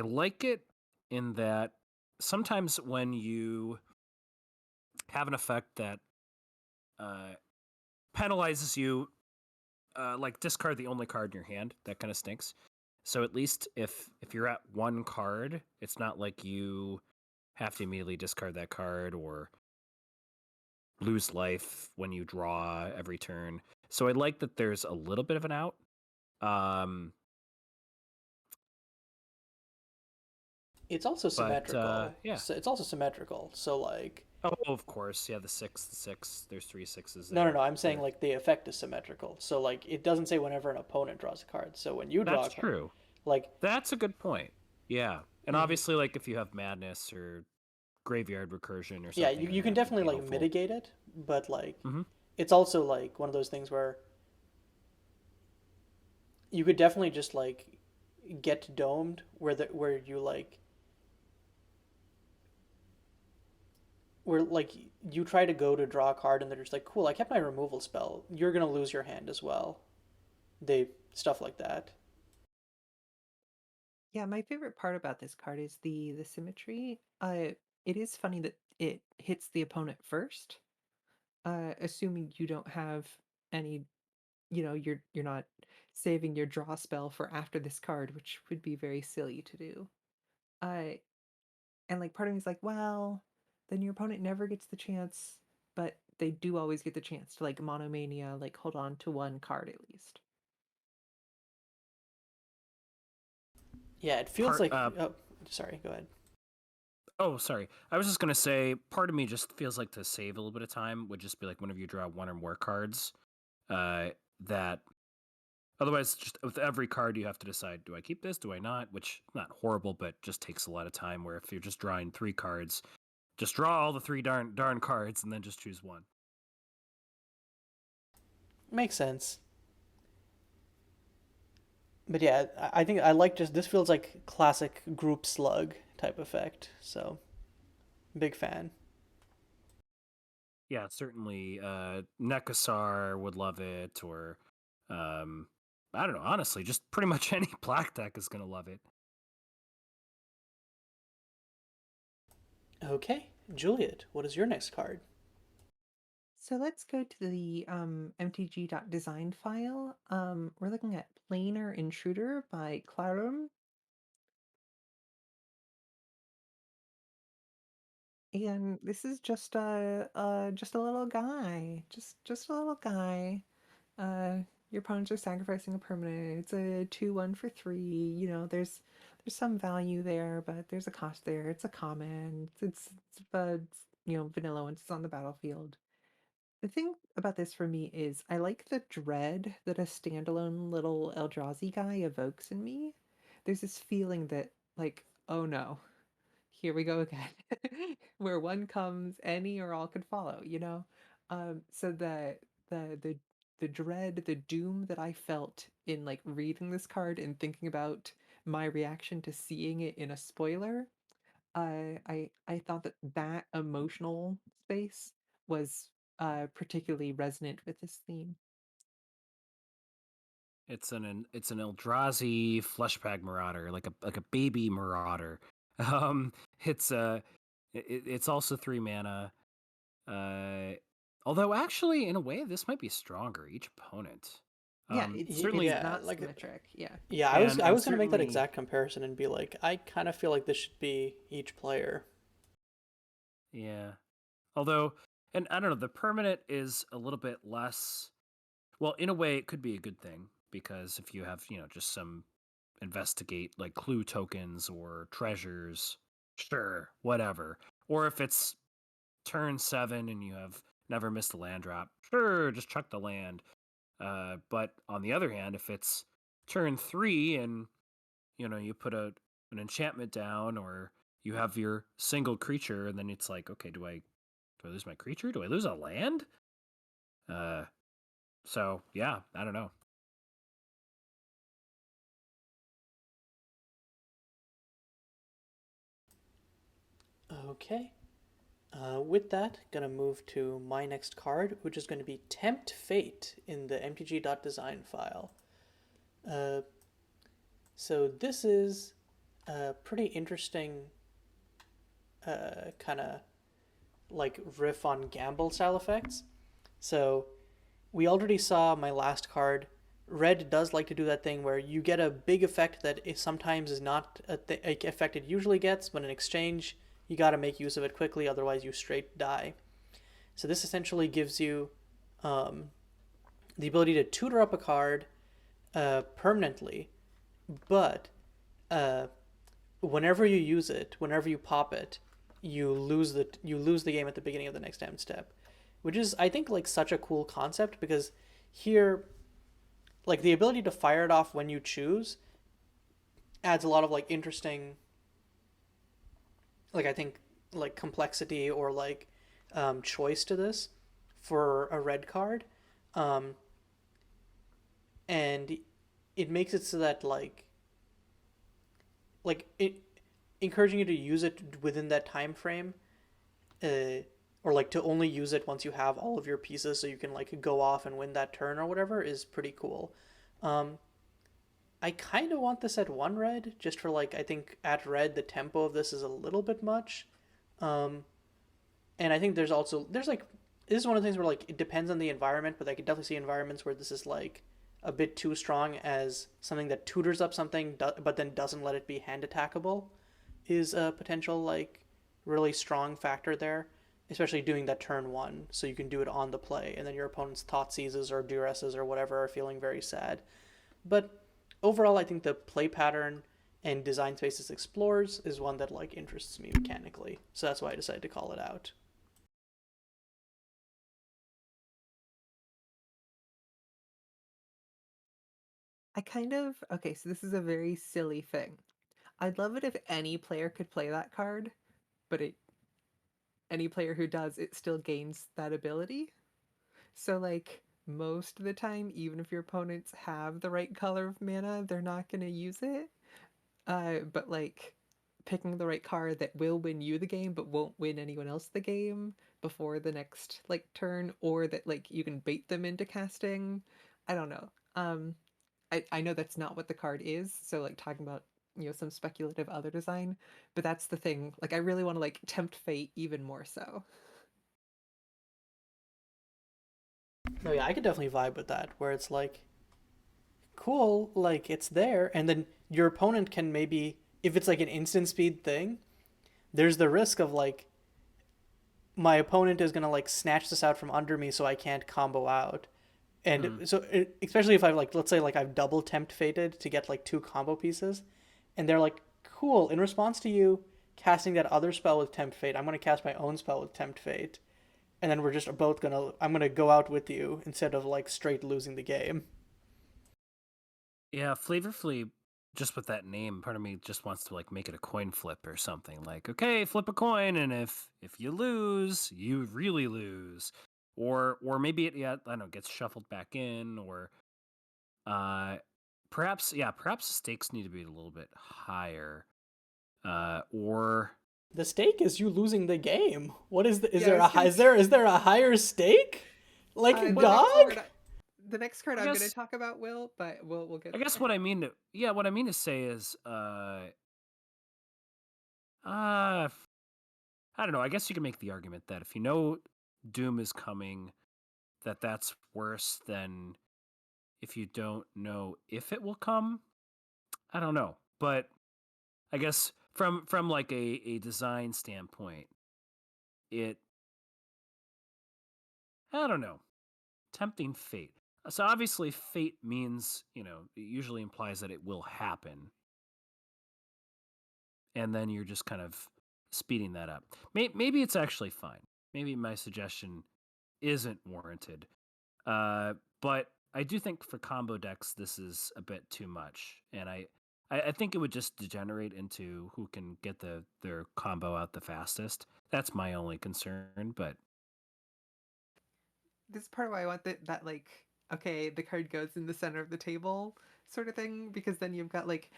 like it in that sometimes when you have an effect that penalizes you, like discard the only card in your hand, that kind of stinks. So at least if you're at 1 card, it's not like you have to immediately discard that card or lose life when you draw every turn. So I like that there's a little bit of an out. It's also symmetrical. Yeah. So it's also symmetrical. So like. Oh, of course, yeah. The 6. There's 3 6s. No. I'm saying like the effect is symmetrical. So like it doesn't say whenever an opponent draws a card. So when you draw That's a card, true. Like that's a good point. Yeah, and obviously, like if you have madness or graveyard recursion or something. Yeah, you can definitely like helpful. mitigate it, but like it's also like one of those things where you could definitely just like get domed where you like where like you try to go to draw a card and they're just like, cool, I kept my removal spell. You're gonna lose your hand as well. Stuff like that. Yeah, my favorite part about this card is the symmetry. It is funny that it hits the opponent first, assuming you don't have any, you're not saving your draw spell for after this card, which would be very silly to do. Uh, and like part of me is like, well, then your opponent never gets the chance, but they do always get the chance to like monomania, like hold on to 1 card at least. Yeah, it feels like. Oh, sorry. Go ahead. Oh, sorry. I was just gonna say, part of me just feels like to save a little bit of time would just be like whenever you draw 1 or more cards, that. Otherwise, just with every card, you have to decide: do I keep this? Do I not? Which not horrible, but just takes a lot of time. Where if you're just drawing 3 cards, just draw all the 3 darn cards and then just choose 1. Makes sense. But yeah, I think I like just this feels like classic group slug type effect. So, big fan. Yeah, certainly. Nekasar would love it, or I don't know. Honestly, just pretty much any black deck is gonna love it. Okay, Juliet, what is your next card? So let's go to the mtg.design file. We're looking at Planar Intruder by clalurm. And this is just a little guy. Just a little guy. Uh your opponents are sacrificing a permanent. It's a 2/1 for 3. There's some value there, but there's a cost there. It's a common. Vanilla once it's on the battlefield. The thing about this for me is I like the dread that a standalone little Eldrazi guy evokes in me. There's this feeling that, like, oh no, here we go again. Where one comes, any or all could follow, you know? So the dread, the doom that I felt in like reading this card and thinking about my reaction to seeing it in a spoiler, I thought that emotional space was particularly resonant with this theme. It's an Eldrazi fleshbag marauder, like a baby marauder. It's it's also 3 mana. Although actually, in a way, this might be stronger each opponent. Yeah, it's Certainly, yeah, not like symmetric. Yeah. yeah, I was gonna make that exact comparison and be like, I kind of feel like this should be each player. Yeah. Although, and I don't know, the permanent is a little bit less. Well, in a way, it could be a good thing because if you have, just some investigate like clue tokens or treasures, sure, whatever. Or if it's turn 7 and you have never missed a land drop, sure, just chuck the land. But on the other hand, if it's turn 3 and you put an enchantment down, or you have your single creature, and then it's like, okay, do I lose my creature? Do I lose a land? So yeah, I don't know. Okay. With that, gonna move to my next card, which is going to be Tempt Fate in the mtg.design file. So this is a pretty interesting kind of like riff on gamble style effects. So we already saw my last card. Red does like to do that thing where you get a big effect that it sometimes is not a effect it usually gets, but in exchange you got to make use of it quickly, otherwise you straight die. So this essentially gives you the ability to tutor up a card permanently, but whenever you use it, whenever you pop it, you lose the game at the beginning of the next end step, which is, I think, like such a cool concept, because here, like, the ability to fire it off when you choose adds a lot of like interesting, like, I think, like complexity or like choice to this for a red card, um, and it makes it so that like it encouraging you to use it within that time frame, or like to only use it once you have all of your pieces, so you can like go off and win that turn or whatever, is pretty cool. Um, I kind of want this at one red, just for like, I think at red the tempo of this is a little bit much. Um, and I think there's like, this is one of the things where like it depends on the environment, but I could definitely see environments where this is like a bit too strong as something that tutors up something, but then doesn't let it be hand attackable, is a potential like really strong factor there, especially doing that turn one, so you can do it on the play, and then your opponent's thought seizes or duresses or whatever are feeling very sad. But overall, I think the play pattern and design spaces explores is one that like interests me mechanically, so that's why I decided to call it out. Okay, so this is a very silly thing. I'd love it if any player could play that card, but any player who does, it still gains that ability. So, like, most of the time, even if your opponents have the right color of mana, they're not going to use it. But, like, picking the right card that will win you the game but won't win anyone else the game before the next, like, turn, or that, like, you can bait them into casting. I don't know. I know that's not what the card is, so, like, talking about some speculative other design, but that's the thing. Like, I really want to like tempt fate even more so. Oh yeah, I could definitely vibe with that, where it's like, cool, like it's there, and then your opponent can maybe, if it's like an instant speed thing, there's the risk of like my opponent is gonna like snatch this out from under me, so I can't combo out. And Mm. so, especially if I've like, let's say like I've double tempt fated to get like two combo pieces, and they're like, cool, in response to you casting that other spell with tempt fate, I'm gonna cast my own spell with tempt fate, and then we're just both gonna, I'm gonna go out with you instead of like straight losing the game. Yeah, Flavorfully, just with that name, part of me just wants to like make it a coin flip or something. Like, okay, flip a coin, and if you lose, you really lose. Or maybe it, yeah, I don't know, gets shuffled back in, or uh perhaps, yeah, perhaps the stakes need to be a little bit higher. Or The stake is you losing the game. What is the, Yeah, I was gonna is there a higher stake? Like the next dog? card the next card I I'm going to guess talk about will, but we'll I get guess there. what I mean to, yeah, what I mean to say is uh I don't know. I guess you can make the argument that if you know Doom is coming, that's worse than if you don't know if it will come. I don't know, but I guess from like a design standpoint, it, I don't know, tempting fate. So obviously, fate means, it usually implies that it will happen, and then you're just kind of speeding that up. Maybe it's actually fine. Maybe my suggestion isn't warranted. Uh, but I do think for combo decks, this is a bit too much. And I think it would just degenerate into who can get their combo out the fastest. That's my only concern, but This is part of why I want that like, okay, the card goes in the center of the table sort of thing, because then you've got like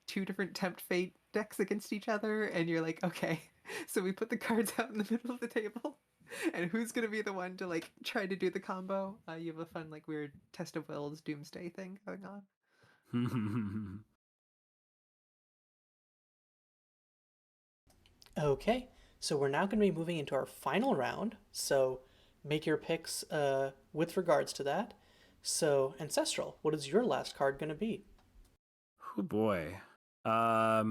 two different Tempt Fate decks against each other, and you're like, okay, so we put the cards out in the middle of the table, and who's gonna be the one to like try to do the combo? You have a fun like weird test of wills doomsday thing going on. Okay, so we're now going to be moving into our final round. So make your picks with regards to that. So, Ancestral, what is your last card going to be? oh boy. That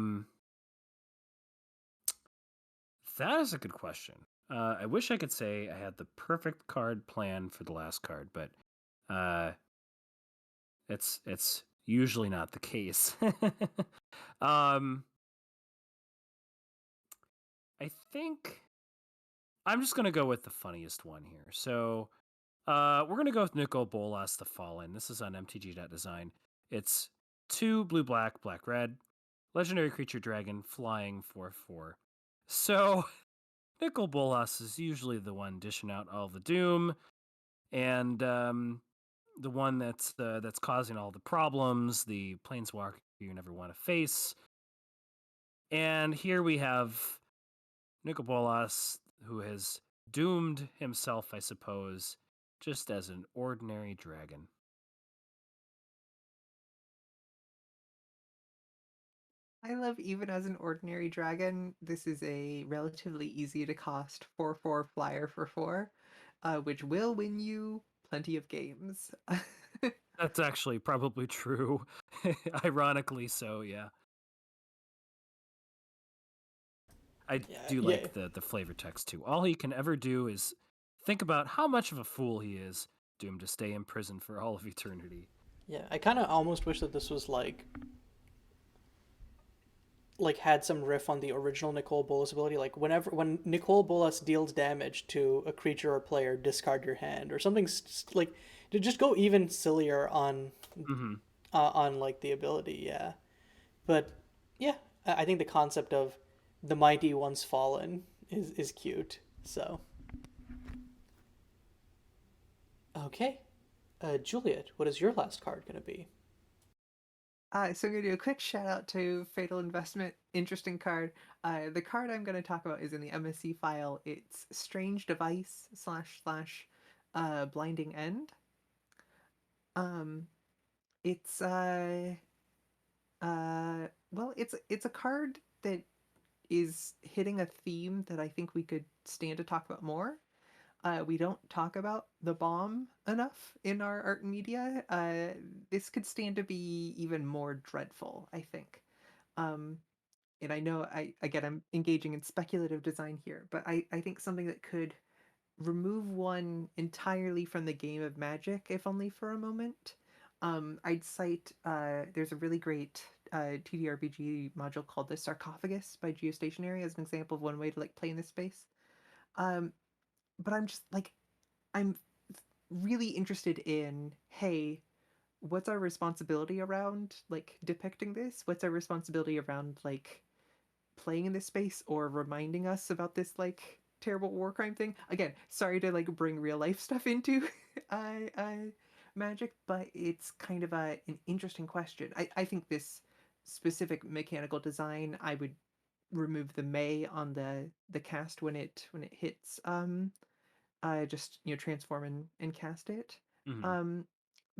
is a good question. I wish I could say I had the perfect card plan for the last card, but it's usually not the case. um, I think I'm just gonna go with the funniest one here. So, we're gonna go with Nicole Bolas, the Fallen. This is on MTG.design. It's 2 blue black, black red, legendary creature dragon, flying 4/4. So Nicole Bolas is usually the one dishing out all the doom, and the one that's causing all the problems, the planeswalker you never want to face. And here we have Nicol Bolas, who has doomed himself, I suppose, just as an ordinary dragon. I love even as an ordinary dragon, this is a relatively easy to cost 4/4 flyer for 4, which will win you plenty of games. That's actually probably true. Ironically so, yeah. I Yeah, do yeah, like the flavor text too. All he can ever do is think about how much of a fool he is, doomed to stay in prison for all of eternity. yeah. I kind of almost wish that this was like had some riff on the original Nicole Bolas ability. Like when Nicole Bolas deals damage to a creature or player, discard your hand or something like to just go even sillier Mm-hmm. on like the ability. Yeah, but yeah, I think the concept of the mighty once fallen is cute. So okay, Juliet, what is your last card gonna be? So I'm going to do a quick shout out to Fatal Investment. Interesting card. The card I'm going to talk about is in the MSC file. It's Strange Device / Blinding End. Um, it's well, it's a card that is hitting a theme that I think we could stand to talk about more. We don't talk about the bomb enough in our art and media. This could stand to be even more dreadful, I think. Um, and I know I'm engaging in speculative design here, but I think something that could remove one entirely from the game of Magic, if only for a moment. I'd cite there's a really great TTRPG module called the Sarcophagus by Geostationary as an example of one way to like play in this space. Um, but I'm just like I'm really interested in, hey, what's our responsibility around like depicting this? What's our responsibility around like playing in this space or reminding us about this like terrible war crime thing? Again, sorry to like bring real life stuff into I Magic, but it's kind of an interesting question. I think this specific mechanical design, I would remove the may on the cast when it hits just transform and cast it. Mm-hmm. Um,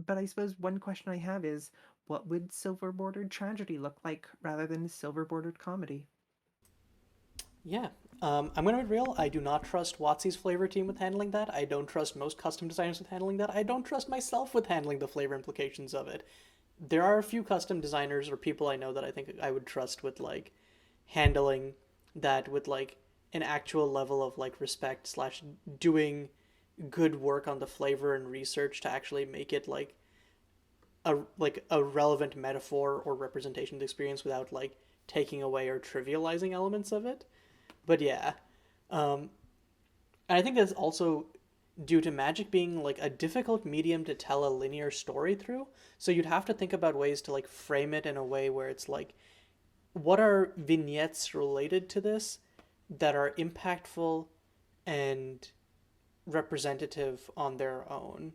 but I suppose one question I have is, what would silver bordered tragedy look like rather than silver bordered comedy? Yeah. I'm going to be real. I do not trust Watsy's flavor team with handling that. I don't trust most custom designers with handling that. I don't trust myself with handling the flavor implications of it. There are a few custom designers or people I know that I think I would trust with like handling that with like an actual level of like respect slash doing good work on the flavor and research to actually make it like a relevant metaphor or representation of the experience without like taking away or trivializing elements of it. But yeah, and I think that's also due to magic being like a difficult medium to tell a linear story through. So you'd have to think about ways to like frame it in a way where it's like, what are vignettes related to this that are impactful and representative on their own,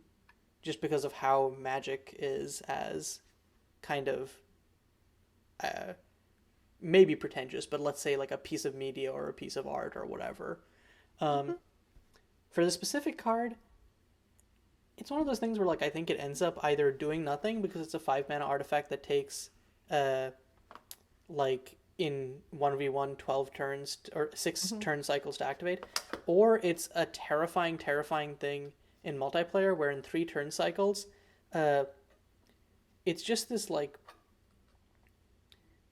just because of how magic is as kind of uh, maybe pretentious, but let's say like a piece of media or a piece of art or whatever. Um, Mhm. for the specific card, it's one of those things where like I think it ends up either doing nothing because it's a 5 mana artifact that takes uh like in 1v1 12 turns or 6 Mhm. turn cycles to activate, or it's a terrifying thing in multiplayer where in 3 turn cycles uh it's just this like,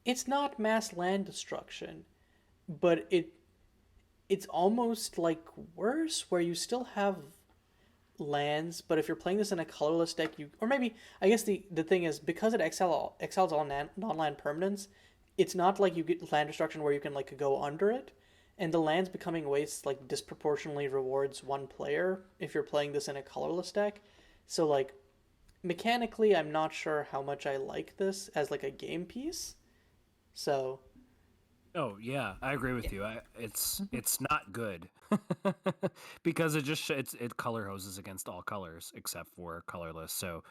it's not mass land destruction, but it's almost like worse where you still have lands, but if you're playing this in a colorless deck, you, or maybe I guess the thing is because it exiles all non-land permanents, it's not like you get land destruction where you can like go under it, and the lands becoming waste like disproportionately rewards one player if you're playing this in a colorless deck. So like mechanically, I'm not sure how much I like this as like a game piece. So Oh yeah, I agree Yeah. with you. It's not good because it color hoses against all colors except for colorless. So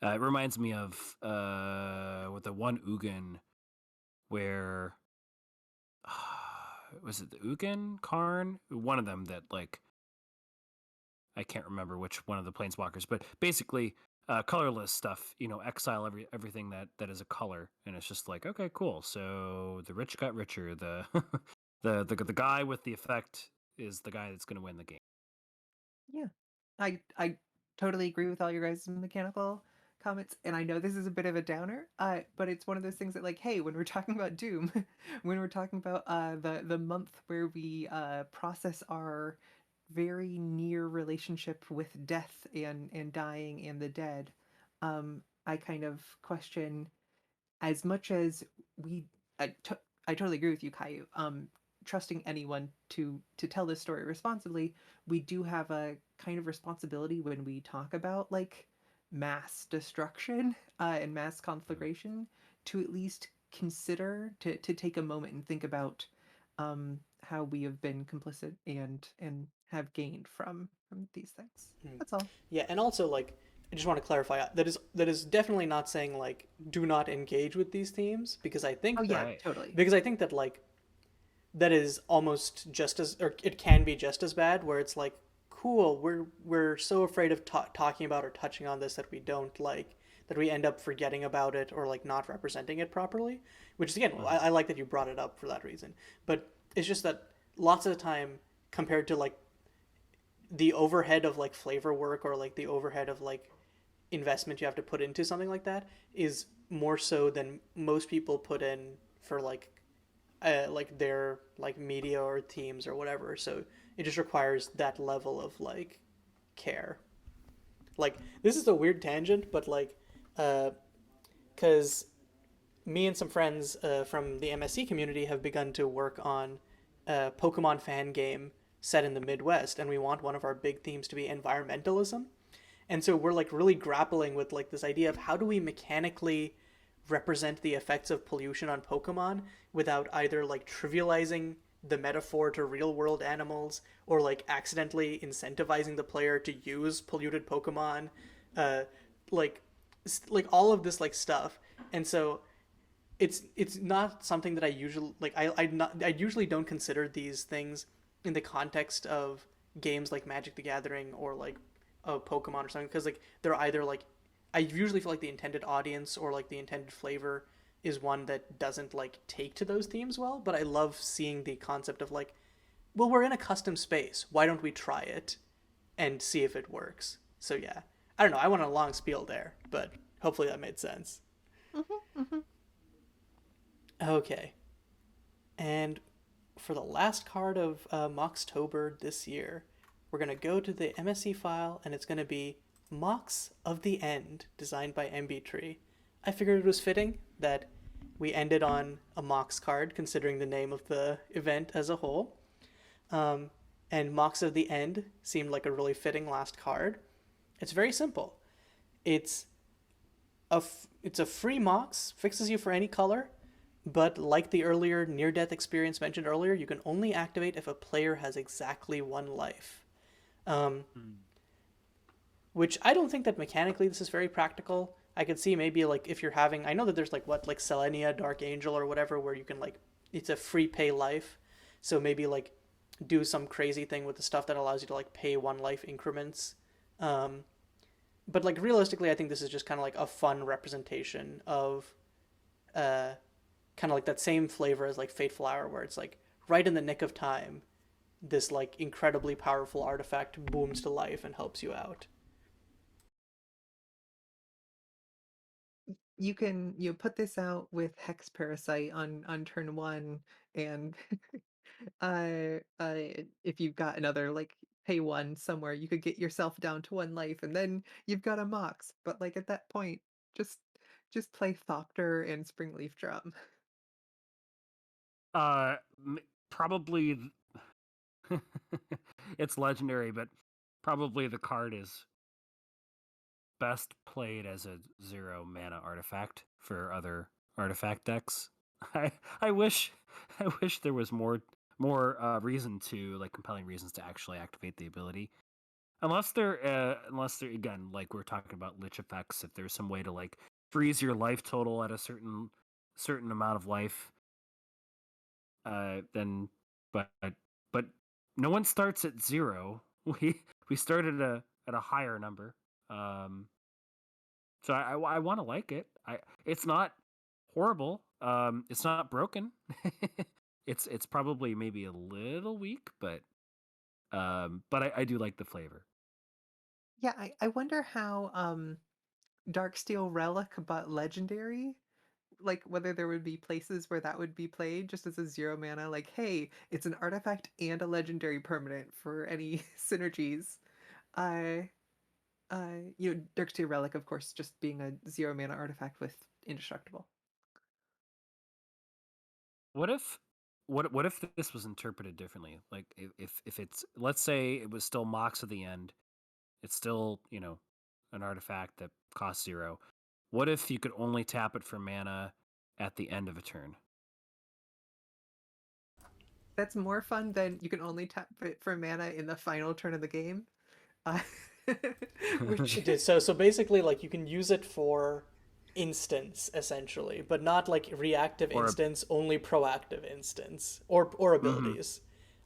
it reminds me of with the one Ugin where was it the Ugin Karn? One of them that like I can't remember which one of the planeswalkers, but basically colorless stuff. You know, exile everything that is a color, and it's just like okay, cool. So the rich got richer. The the guy with the effect is the guy that's going to win the game. Yeah. I totally agree with all your guys' mechanical comments, and I know this is a bit of a downer, but it's one of those things that like, hey, when we're talking about Doom, when we're talking about the month where we process our very near relationship with death and dying and the dead, I kind of question as much as we I totally agree with you, Caillou. Trusting anyone to tell this story responsibly, we do have a kind of responsibility when we talk about like mass destruction and mass conflagration to at least consider to take a moment and think about how we have been complicit and have gained from these things. mm. That's all. Yeah, and also like I just want to clarify that is definitely not saying like do not engage with these themes, Oh yeah, Right. totally. because I think that like that is almost just as, or it can be just as bad where it's like cool, we're so afraid of talking about or touching on this that we don't like, that we end up forgetting about it or like not representing it properly, which is again Mhm. I like that you brought it up for that reason. But it's just that lots of the time compared to like the overhead of like flavor work or like the overhead of like investment you have to put into something like that is more so than most people put in for like their like media or themes or whatever. So it just requires that level of like care. Like this is a weird tangent, but like because me and some friends from the MSC community have begun to work on a Pokemon fan game set in the Midwest, and we want one of our big themes to be environmentalism. And so we're like really grappling with like this idea of how do we mechanically represent the effects of pollution on Pokemon without either like trivializing the metaphor to real world animals or like accidentally incentivizing the player to use polluted Pokemon, uh, like like all of this like stuff. And so it's not something that I usually like. I usually don't consider these things in the context of games like Magic the Gathering or like a Pokemon or something, because like they're either like I usually feel like the intended audience or like the intended flavor is one that doesn't like take to those themes well. But I love seeing the concept of like, well, we're in a custom space. Why don't we try it and see if it works? So yeah, I don't know. I went on a long spiel there, but hopefully that made sense. Hmm. Hmm. Okay, and for the last card of Moxtober this year, we're going to go to the MSC file and it's going to be Mox of the End, designed by MB Tree. I figured it was fitting that we ended on a Mox card, considering the name of the event as a whole. Um, and Mox of the End seemed like a really fitting last card. It's very simple. It's it's a free Mox, fixes you for any color, but like the earlier near-death experience mentioned earlier, you can only activate if a player has exactly 1 life. Which I don't think that mechanically this is very practical. I could see maybe like if you're having, I know that there's like Selenia, Dark Angel, or whatever, where you can like, it's a free pay life. So maybe like do some crazy thing with the stuff that allows you to like pay 1 life increments. Um, but like realistically, I think this is just kind of like a fun representation of uh, kind of like that same flavor as like Fateful Hour, where it's like right in the nick of time, this like incredibly powerful artifact booms to life and helps you out. You can put this out with Hex Parasite on turn 1, and if you've got another like pay 1 somewhere, you could get yourself down to 1 life, and then you've got a Mox. But like at that point, just play Thopter and Springleaf Drum. Uh, probably it's legendary, but probably the card is best played as a 0 mana artifact for other artifact decks. I I wish I wish there was more reason to like compelling reasons to actually activate the ability. Unless they're again like we're talking about lich effects. If there's some way to like freeze your life total at a certain amount of life, then but no one starts at 0. We started at a higher number. Um, so I want to like it. It's not horrible. It's not broken. It's probably maybe a little weak, but I do like the flavor. Yeah, I wonder how Darksteel Relic but legendary, like whether there would be places where that would be played just as a 0 mana, like, hey, it's an artifact and a legendary permanent for any synergies. I Darksteel Relic, of course, just being a 0 mana artifact with indestructible. What if what if this was interpreted differently? Like if it's, let's say it was still Mox at the end, it's still, an artifact that costs 0. What if you could only tap it for mana at the end of a turn? That's more fun than you can only tap it for mana in the final turn of the game. Uh, which It is so basically like you can use it for instance essentially, but not like reactive Or instance, only proactive instance or mm-hmm, abilities.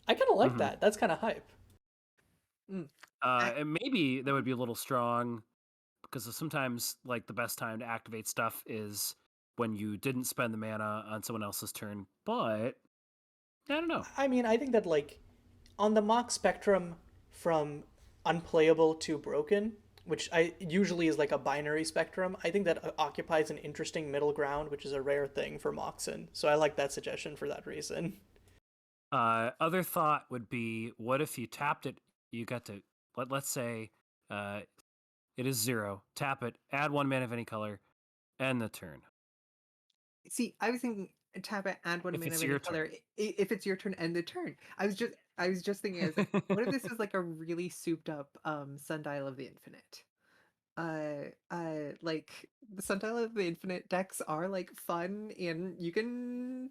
I kind of like mm-hmm. that. That's kind of hype. mm, ac- And maybe that would be a little strong because sometimes like the best time to activate stuff is when you didn't spend the mana on someone else's turn. But I don't know. I mean, I think that like on the mock spectrum from unplayable to broken, which I usually is like a binary spectrum, I think that occupies an interesting middle ground, which is a rare thing for Moxen. So I like that suggestion for that reason. Other thought would be, what if you tapped it? You got to let's say uh, it is 0. Tap it, add 1 mana of any color, end the turn. See, I was thinking tap it, add 1 If mana it's of any your turn. color. If it's your turn, end the turn. I was just thinking, as what if this is like a really souped up Sundial of the Infinite? Like the Sundial of the Infinite decks are like fun, and you can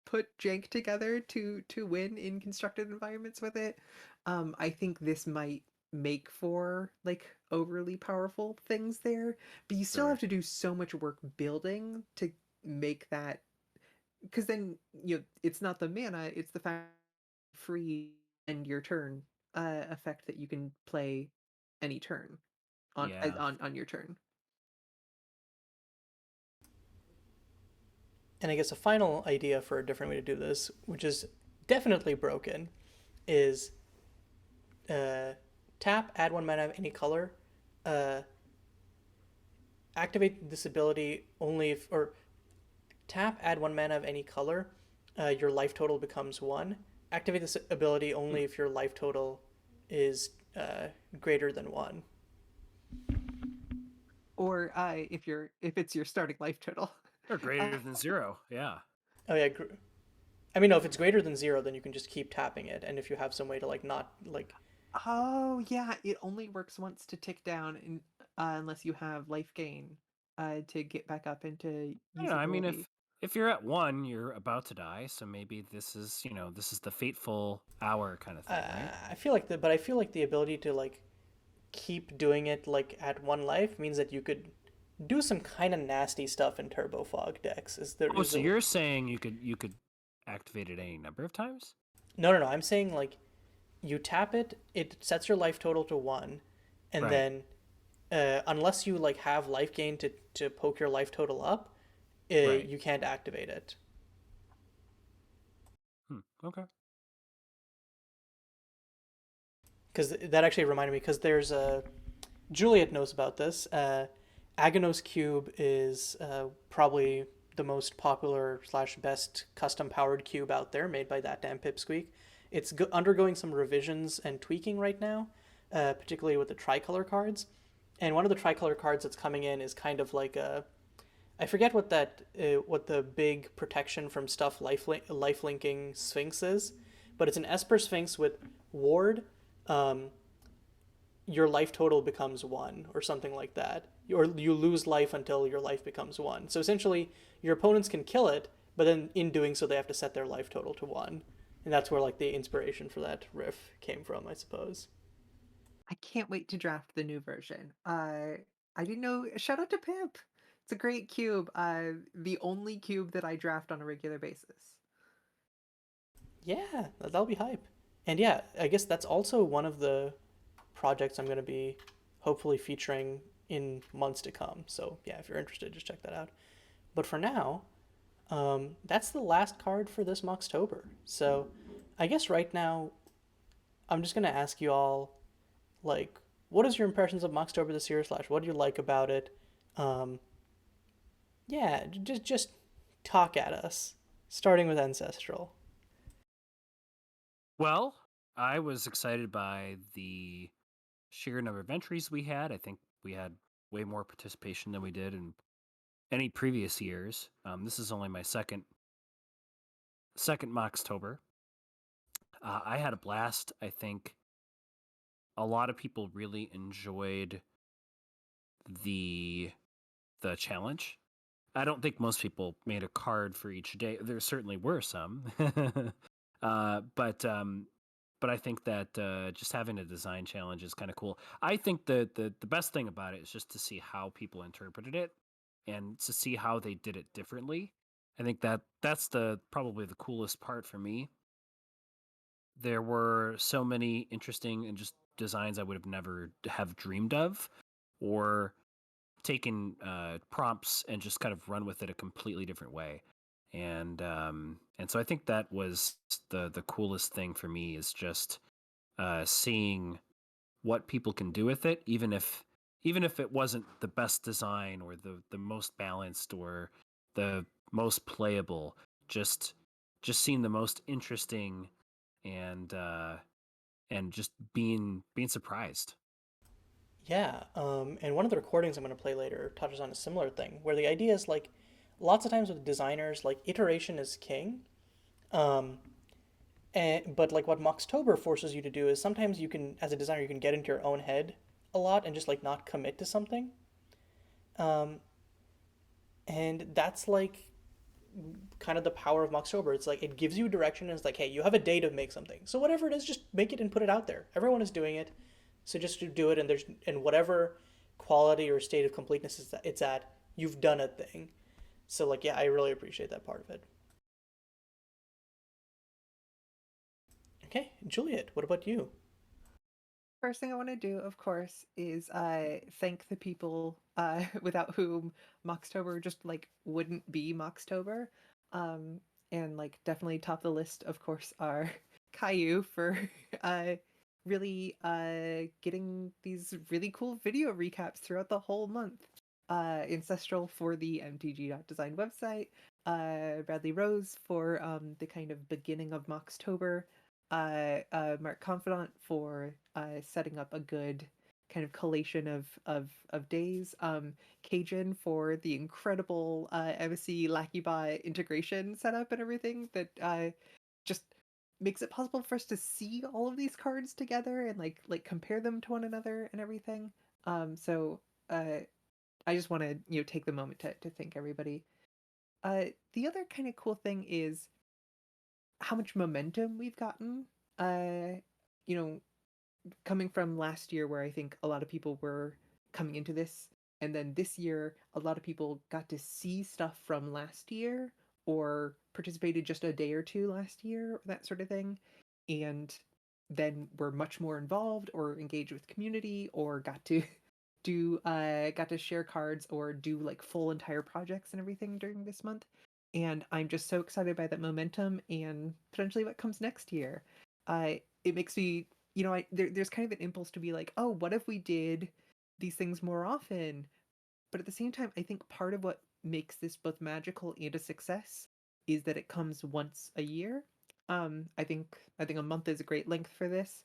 put jank together to win in constructed environments with it. I think this might make for like overly powerful things there, but you still Sure. have to do so much work building to make that, because then it's not the mana, it's the fact free end your turn effect that you can play any turn Yeah. on your turn. And I guess a final idea for a different way to do this, which is definitely broken, is uh, tap, add 1 mana of any color, uh, activate this ability only if, or tap, add 1 mana of any color, your life total becomes 1. Activate this ability only if your life total is greater than 1. Or if it's your starting life total. Or uh, greater than 0. Yeah. Oh yeah, I mean, no, if it's greater than 0, then you can just keep tapping it. And if you have some way to like not like, Oh yeah, it only works once to tick down, unless you have life gain, to get back up into I don't know. I mean, usability. if you're at 1, you're about to die. So maybe this is this is the fateful hour kind of thing, right? I feel like but I feel like the ability to like keep doing it like at 1 life means that you could do some kind of nasty stuff in Turbo Fog decks. Oh, Is so there? you're saying you could activate it any number of times? No, no, no. I'm saying like you tap it, it sets your life total to 1, and Right. then unless you like have life gain to poke your life total up, Right. you can't activate it. Okay. Because that actually reminded me, because there's a Juliet knows about this. Aganos Cube is probably the most popular slash best custom powered cube out there, made by that damn Pipsqueak. It's undergoing some revisions and tweaking right now, particularly with the tricolor cards. And one of the tricolor cards that's coming in is kind of like a, I forget what the big protection from stuff life linking Sphinx is, but it's an Esper Sphinx with Ward. Um, your life total becomes 1 or something like that, or you lose life until your life becomes 1. So essentially, your opponents can kill it, but then in doing so, they have to set their life total to 1, and that's where like the inspiration for that riff came from, I suppose. I can't wait to draft the new version. I didn't know. Shout out to Pip. It's a great cube. The only cube that I draft on a regular basis. Yeah, that'll be hype. And yeah, I guess that's also one of the projects I'm going to be hopefully featuring in months to come. So yeah, if you're interested, just check that out. But for now, that's the last card for this Moxtober. So I guess right now, I'm just going to ask you all, like, what is your impressions of Moxtober this year, slash, what do you like about it? Um, yeah, just talk at us, starting with Ancestral. Well, I was excited by the sheer number of entries we had. I think we had way more participation than we did in any previous years. This is only my second Moxtober. I had a blast. I think a lot of people really enjoyed the the challenge. I don't think most people made a card for each day. There certainly were some, uh, but um, but I think that just having a design challenge is kind of cool. I think the best thing about it is just to see how people interpreted it and to see how they did it differently. I think that's the probably the coolest part for me. There were so many interesting and just designs I would have never have dreamed of, or taken prompts and just kind of run with it a completely different way. And so I think that was the coolest thing for me, is just seeing what people can do with it, even if it wasn't the best design or the most balanced or the most playable. Just seeing the most interesting and just being surprised. Yeah, and one of the recordings I'm going to play later touches on a similar thing, where the idea is like, lots of times with designers, like iteration is king. Um, but like what Moxtober forces you to do is sometimes you can, as a designer, you can get into your own head a lot and just like not commit to something. Um, and that's like kind of the power of Moxtober. It's like it gives you direction and it's like, hey, you have a day to make something. So whatever it is, just make it and put it out there. Everyone is doing it. So just to do it, and there's and whatever quality or state of completeness it's at, you've done a thing. So like yeah, I really appreciate that part of it. Okay, Juliet, what about you? First thing I want to do, of course, is thank the people without whom Moxtober just like wouldn't be Moxtober. Um, and like definitely top the list, of course, are Caillou for uh, really getting these really cool video recaps throughout the whole month. Ancestral for the mtg.design website. Bradley Rose for the kind of beginning of Moxtober. Mark Confidant for setting up a good kind of collation of days. Cajun for the incredible MSC LackeyBot integration setup and everything that just makes it possible for us to see all of these cards together and like compare them to one another and everything. So I just want to take the moment to thank everybody. The other kind of cool thing is how much momentum we've gotten. You know, coming from last year where I think a lot of people were coming into this, and then this year a lot of people got to see stuff from last year or participated just a day or two last year, that sort of thing, and then were much more involved or engaged with community or got to got to share cards or do like full entire projects and everything during this month. And I'm just so excited by that momentum and potentially what comes next year. It makes me, there's kind of an impulse to be like, oh, what if we did these things more often? But at the same time, I think part of what makes this both magical and a success is that it comes once a year. I think a month is a great length for this.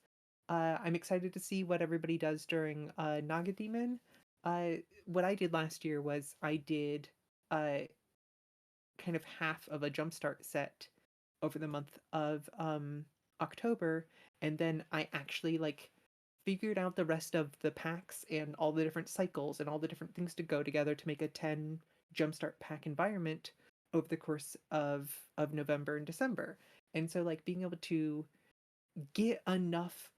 I'm excited to see what everybody does during Naga Demon. What I did last year was I did kind of half of a jumpstart set over the month of October, and then I actually like figured out the rest of the packs and all the different cycles and all the different things to go together to make a 10 jumpstart pack environment over the course of November and December. And so like being able to get enough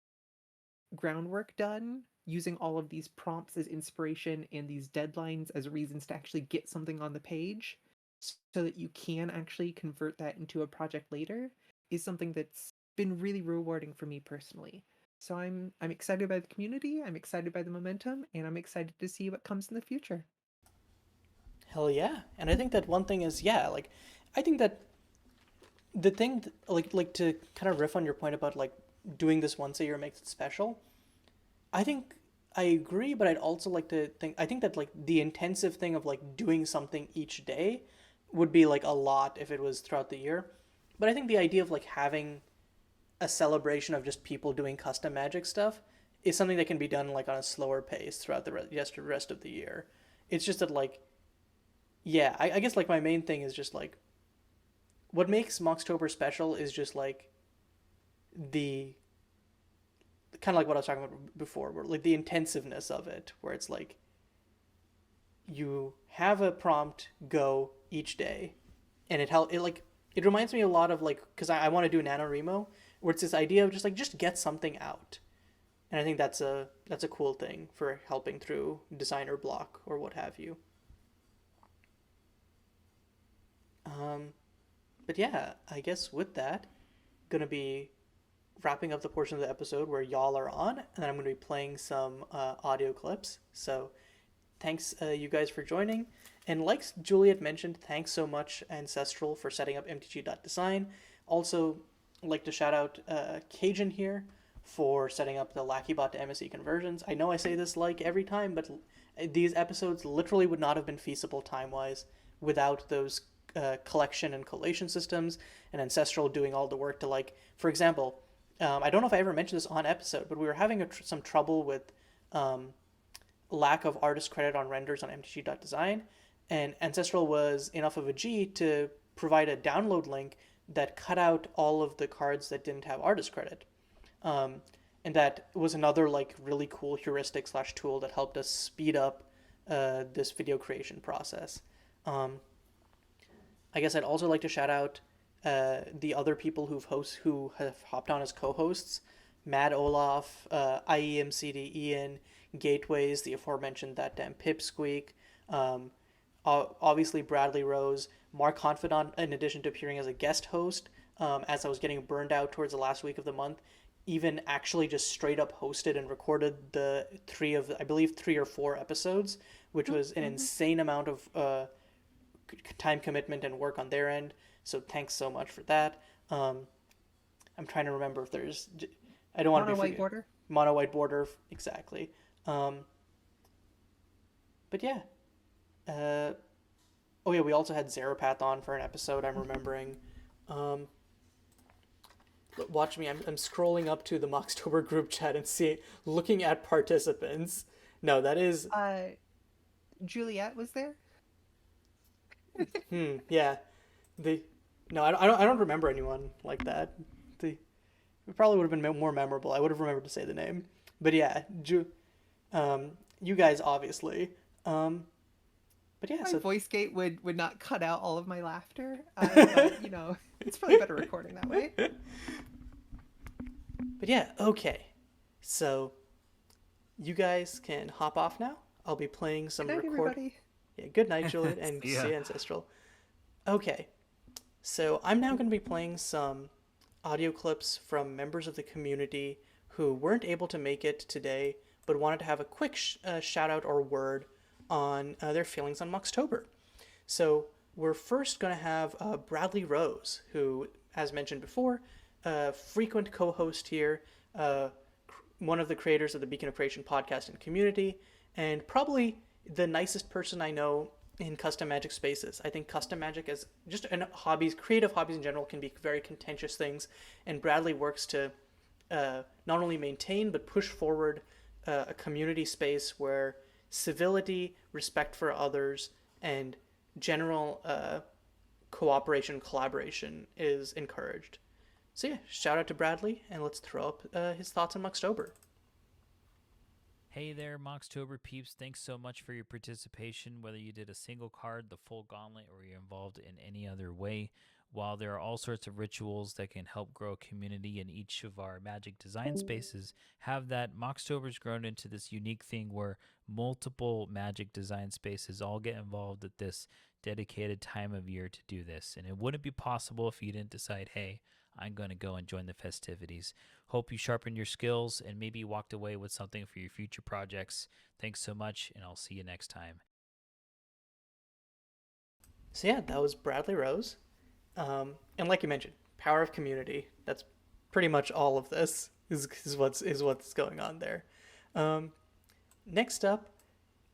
groundwork done using all of these prompts as inspiration and these deadlines as reasons to actually get something on the page so that you can actually convert that into a project later is something that's been really rewarding for me personally. So I'm excited by the community, I'm excited by the momentum, and I'm excited to see what comes in the future. Hell yeah. And I think that one thing is, yeah, like, I think that the thing, like to kind of riff on your point about like doing this once a year makes it special. I think I agree, but I'd also like to think, I think that like the intensive thing of like doing something each day would be like a lot if it was throughout the year. But I think the idea of like having a celebration of just people doing custom magic stuff is something that can be done like on a slower pace throughout the rest of the year. It's just that like, yeah, I guess like my main thing is just like what makes Moxtober special is just like the kind of like what I was talking about before, where like the intensiveness of it, where it's like you have a prompt go each day, and it reminds me a lot of like because I want to do NaNoWriMo, where it's this idea of just get something out, and I think that's a cool thing for helping through designer block or what have you. But yeah, I guess with that, gonna be wrapping up the portion of the episode where y'all are on, and then I'm gonna be playing some audio clips. So thanks you guys for joining, and like Juliet mentioned, thanks so much Ancestral for setting up mtg.design. Also, like to shout out Cajun here for setting up the LackeyBot to MSE conversions. I know I say this like every time, but these episodes literally would not have been feasible time-wise without those collection and collation systems and Ancestral doing all the work to like, for example, I don't know if I ever mentioned this on episode, but we were having some trouble with lack of artist credit on renders on mtg.design, and Ancestral was enough of a G to provide a download link that cut out all of the cards that didn't have artist credit. And that was another like really cool heuristic slash tool that helped us speed up this video creation process. I guess I'd also like to shout out the other people who have hopped on as co-hosts: MadOlaf, iemcd, Ian, Gateways, the aforementioned that damn Pipsqueak, obviously Bradley Rose, Mark Confidant, in addition to appearing as a guest host, as I was getting burned out towards the last week of the month, even actually just straight up hosted and recorded the I believe 3 or 4 episodes, which was an insane amount of time commitment and work on their end. So thanks so much for that. I'm trying to remember if there's. I don't want to be MonoWhiteBorder. MonoWhiteBorder, exactly. But yeah. Oh yeah, we also had Zarepath on for an episode. I'm remembering. watch me. I'm scrolling up to the Moxtober group chat and looking at participants. No, that is Juliet was there. yeah. The no, I don't remember anyone like that. The It probably would have been more memorable. I would have remembered to say the name. But yeah, you guys obviously. But yeah, My so voice gate would not cut out all of my laughter. But, you know, it's probably better recording that way. but yeah, okay. So you guys can hop off now. I'll be playing some Good night, record. everybody. Yeah, good night, Juliet, and See ya. see you, ancestral. Okay, so I'm now going to be playing some audio clips from members of the community who weren't able to make it today, but wanted to have a quick shout out or word on their feelings on Moxtober. So we're first going to have Bradley Rose, who, as mentioned before, frequent co-host here, one of the creators of the Beacon of Creation podcast and community, and probably the nicest person I know in custom magic spaces. I think custom magic as just creative hobbies in general can be very contentious things, and Bradley works to not only maintain but push forward a community space where civility, respect for others, and general cooperation, collaboration is encouraged. So yeah, shout out to Bradley, and let's throw up his thoughts on Moxtober. Hey there, Moxtober peeps. Thanks so much for your participation, whether you did a single card, the full gauntlet, or you're involved in any other way. While there are all sorts of rituals that can help grow a community in each of our magic design spaces, have that Moxtober's grown into this unique thing where multiple magic design spaces all get involved at this dedicated time of year to do this. And it wouldn't be possible if you didn't decide, hey, I'm going to go and join the festivities. Hope you sharpened your skills and maybe walked away with something for your future projects. Thanks so much, and I'll see you next time. So yeah, that was Bradley Rose. And like you mentioned, power of community. That's pretty much all of this is what's going on there. Next up,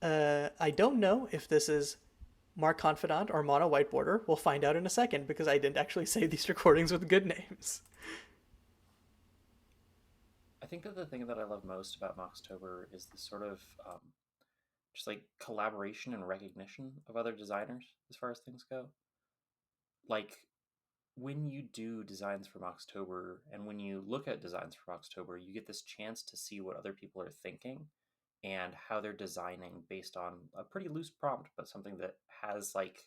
I don't know if this is Mark Confidant or MonoWhiteBorder. We'll find out in a second because I didn't actually save these recordings with good names. I think that the thing that I love most about Moxtober is the sort of just like collaboration and recognition of other designers as far as things go. Like when you do designs for Moxtober and when you look at designs for Moxtober, you get this chance to see what other people are thinking and how they're designing based on a pretty loose prompt, but something that has, like,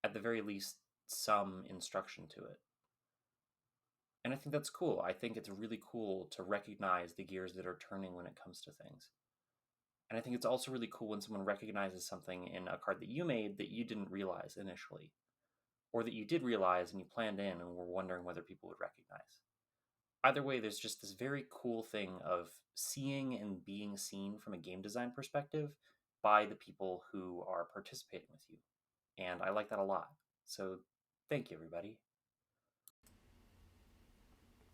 at the very least, some instruction to it. And I think that's cool. I think it's really cool to recognize the gears that are turning when it comes to things. And I think it's also really cool when someone recognizes something in a card that you made that you didn't realize initially, or that you did realize and you planned in and were wondering whether people would recognize. Either way, there's just this very cool thing of seeing and being seen from a game design perspective by the people who are participating with you. And I like that a lot. So thank you, everybody.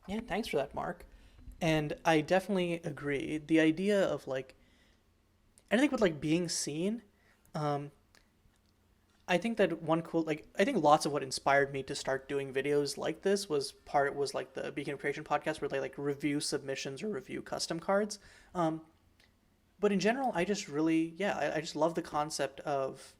Yeah, thanks for that, Mark. And I definitely agree. The idea of like, and I think with like being seen, I think that one cool, like, I think lots of what inspired me to start doing videos like this was like the Beacon of Creation podcast where they like review submissions or review custom cards. But in general, I just really, yeah, I just love the concept of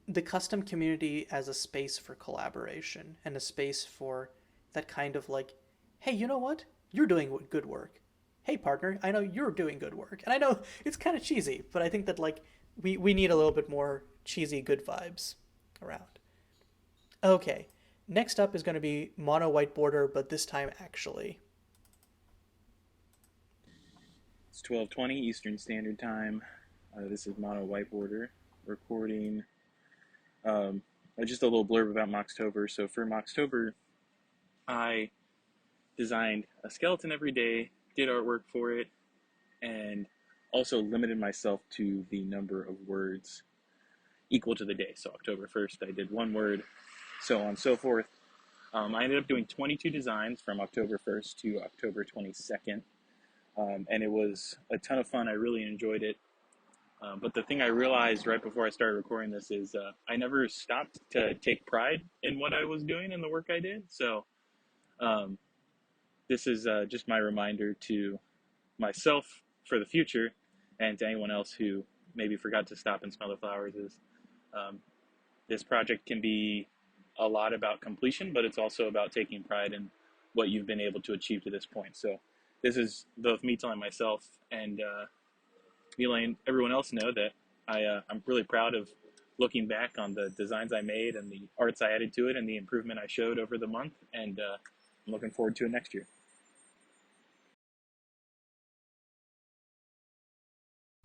the custom community as a space for collaboration and a space for that kind of like, hey, you know what? You're doing good work. Hey, partner, I know you're doing good work. And I know it's kind of cheesy, but I think that like we need a little bit more cheesy good vibes around. Okay, next up is going to be MonoWhiteBorder, but this time actually. It's 12:20 Eastern Standard Time. This is MonoWhiteBorder recording. Just a little blurb about Moxtober. So for Moxtober, I designed a skeleton every day, did artwork for it, and also limited myself to the number of words equal to the day. So October 1st, I did one word, so on and so forth. I ended up doing 22 designs from October 1st to October 22nd. And it was a ton of fun. I really enjoyed it. But the thing I realized right before I started recording this is I never stopped to take pride in what I was doing and the work I did. So um, this is just my reminder to myself for the future, and to anyone else who maybe forgot to stop and smell the flowers, is um, this project can be a lot about completion, but it's also about taking pride in what you've been able to achieve to this point. So this is both me telling myself and me letting everyone else know that I'm really proud of looking back on the designs I made and the arts I added to it and the improvement I showed over the month, and I'm looking forward to it next year.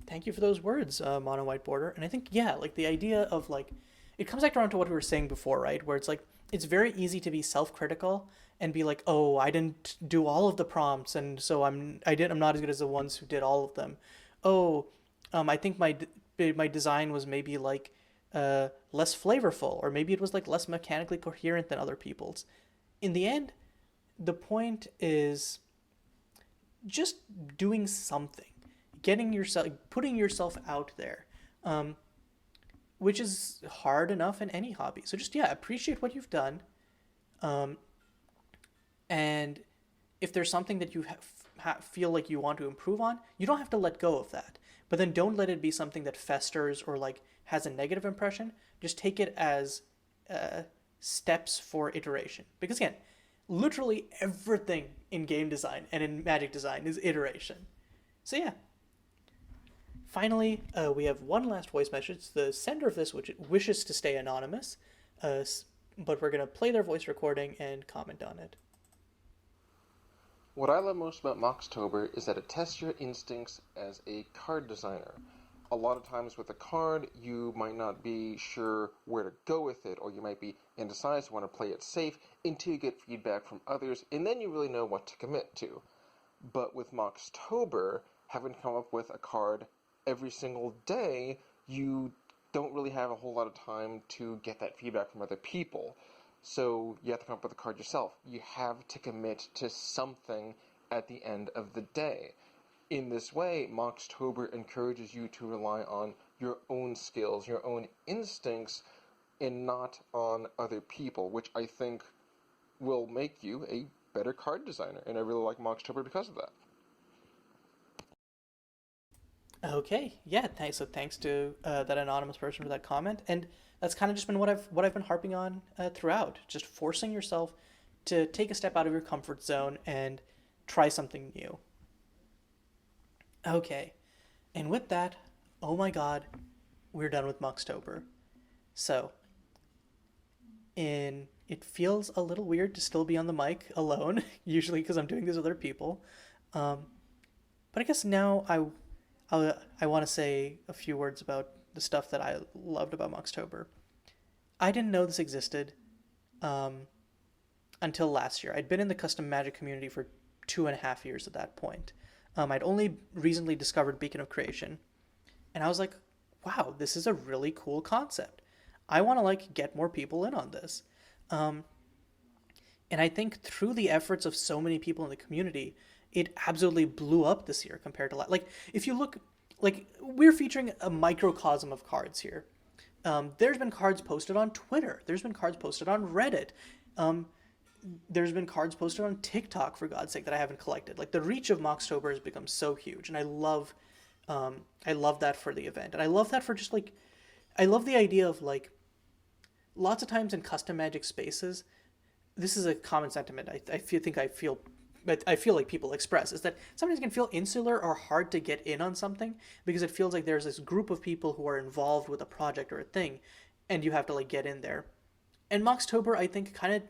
Thank you for those words, MonoWhiteBorder. And I think, yeah, like the idea of like, it comes back around to what we were saying before, right? Where it's like, it's very easy to be self-critical and be like, oh, I didn't do all of the prompts, and so I'm not as good as the ones who did all of them. Oh, I think my design was maybe like less flavorful, or maybe it was like less mechanically coherent than other people's. In the end, the point is just doing something, putting yourself out there, which is hard enough in any hobby. So just, yeah, appreciate what you've done, and if there's something that you feel like you want to improve on, you don't have to let go of that, but then don't let it be something that festers or like has a negative impression. Just take it as steps for iteration, because again, literally everything in game design and in magic design is iteration. So yeah. Finally, we have one last voice message. The sender of this wishes to stay anonymous, but we're going to play their voice recording and comment on it. What I love most about Moxtober is that it tests your instincts as a card designer. A lot of times with a card, you might not be sure where to go with it, or you might be indecisive, want to play it safe until you get feedback from others, and then you really know what to commit to. But with Moxtober, having to come up with a card every single day, you don't really have a whole lot of time to get that feedback from other people. So you have to come up with a card yourself. You have to commit to something at the end of the day. In this way, Moxtober encourages you to rely on your own skills, your own instincts, and not on other people, which I think will make you a better card designer. And I really like Moxtober because of that. Okay, yeah, so thanks to that anonymous person for that comment, and that's kind of just been what I've been harping on throughout, just forcing yourself to take a step out of your comfort zone and try something new. Okay, and with that, oh my god, we're done with Moxtober. So, it feels a little weird to still be on the mic alone, usually because I'm doing this with other people, but I guess now I want to say a few words about the stuff that I loved about Moxtober. I didn't know this existed until last year. I'd been in the custom magic community for 2.5 years at that point. I'd only recently discovered Beacon of Creation, and I was like, wow, this is a really cool concept. I want to like get more people in on this. And I think through the efforts of so many people in the community, it absolutely blew up this year compared to like, if you look, like, we're featuring a microcosm of cards here. There's been cards posted on Twitter. There's been cards posted on Reddit. There's been cards posted on TikTok, for God's sake, that I haven't collected. Like, the reach of Moxtober has become so huge, and I love that for the event, and I love that for just like, I love the idea of like, lots of times in custom magic spaces, this is a common sentiment I feel like people express, is that sometimes it can feel insular or hard to get in on something because it feels like there's this group of people who are involved with a project or a thing, and you have to like get in there. And Moxtober, I think, kind of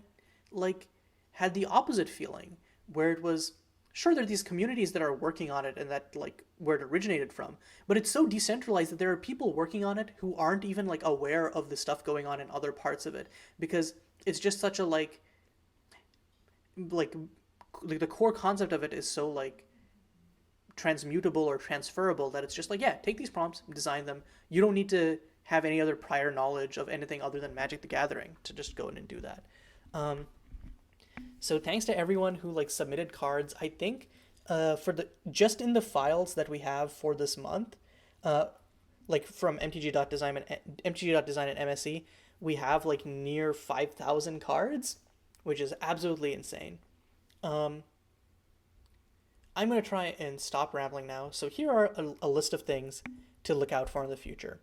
like had the opposite feeling, where it was, sure, there are these communities that are working on it and that like where it originated from, but it's so decentralized that there are people working on it who aren't even like aware of the stuff going on in other parts of it, because it's just such a like the core concept of it is so like transmutable or transferable that it's just like, yeah, take these prompts, design them. You don't need to have any other prior knowledge of anything other than Magic the Gathering to just go in and do that. So thanks to everyone who like submitted cards. I think just in the files that we have for this month, like from MTG.design and MSE, we have like near 5,000 cards, which is absolutely insane. I'm going to try and stop rambling now. So here are a list of things to look out for in the future.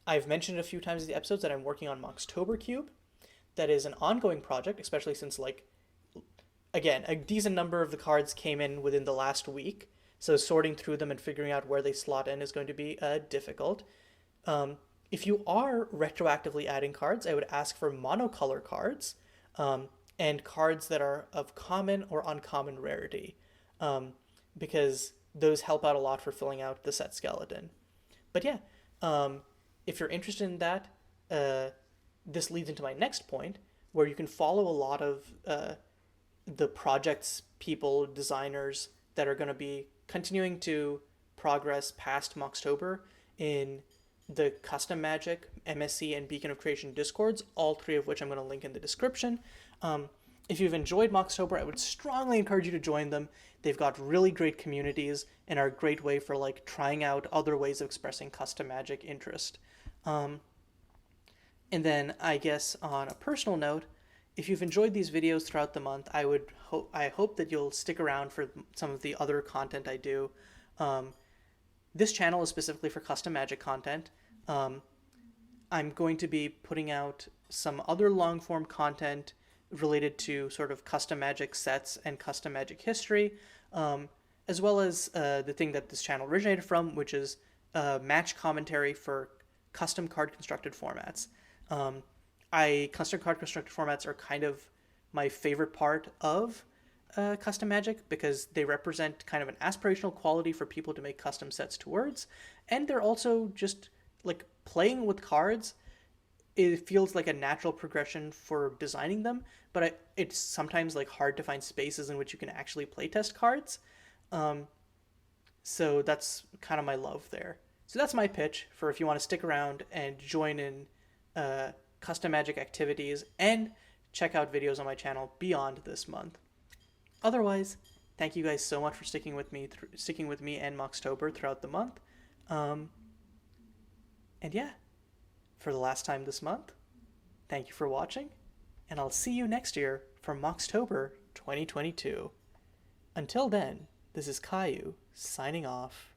I've mentioned a few times in the episodes that I'm working on Moxtober Cube. That is an ongoing project, especially since, like, again, a decent number of the cards came in within the last week. So sorting through them and figuring out where they slot in is going to be difficult. If you are retroactively adding cards, I would ask for monocolor cards and cards that are of common or uncommon rarity, because those help out a lot for filling out the set skeleton. But yeah, if you're interested in that, this leads into my next point, where you can follow a lot of the projects, people, designers that are going to be continuing to progress past Moxtober in the Custom Magic, MSC, and Beacon of Creation Discords, all three of which I'm going to link in the description. If you've enjoyed Moxtober, I would strongly encourage you to join them. They've got really great communities and are a great way for like trying out other ways of expressing custom magic interest. And then I guess on a personal note, if you've enjoyed these videos throughout the month, I hope that you'll stick around for some of the other content I do. This channel is specifically for custom magic content. I'm going to be putting out some other long form content related to sort of custom magic sets and custom magic history, as well as the thing that this channel originated from, which is match commentary for custom card constructed formats. Custom card constructed formats are kind of my favorite part of custom magic, because they represent kind of an aspirational quality for people to make custom sets to words, and they're also just like playing with cards. It feels like a natural progression for designing them, but it's sometimes like hard to find spaces in which you can actually playtest cards. So that's kind of my love there. So that's my pitch for if you want to stick around and join in custom magic activities and check out videos on my channel beyond this month. Otherwise, thank you guys so much for sticking with me and Moxtober throughout the month. And yeah, for the last time this month, thank you for watching, and I'll see you next year for Moxtober 2022. Until then, this is Caillou signing off.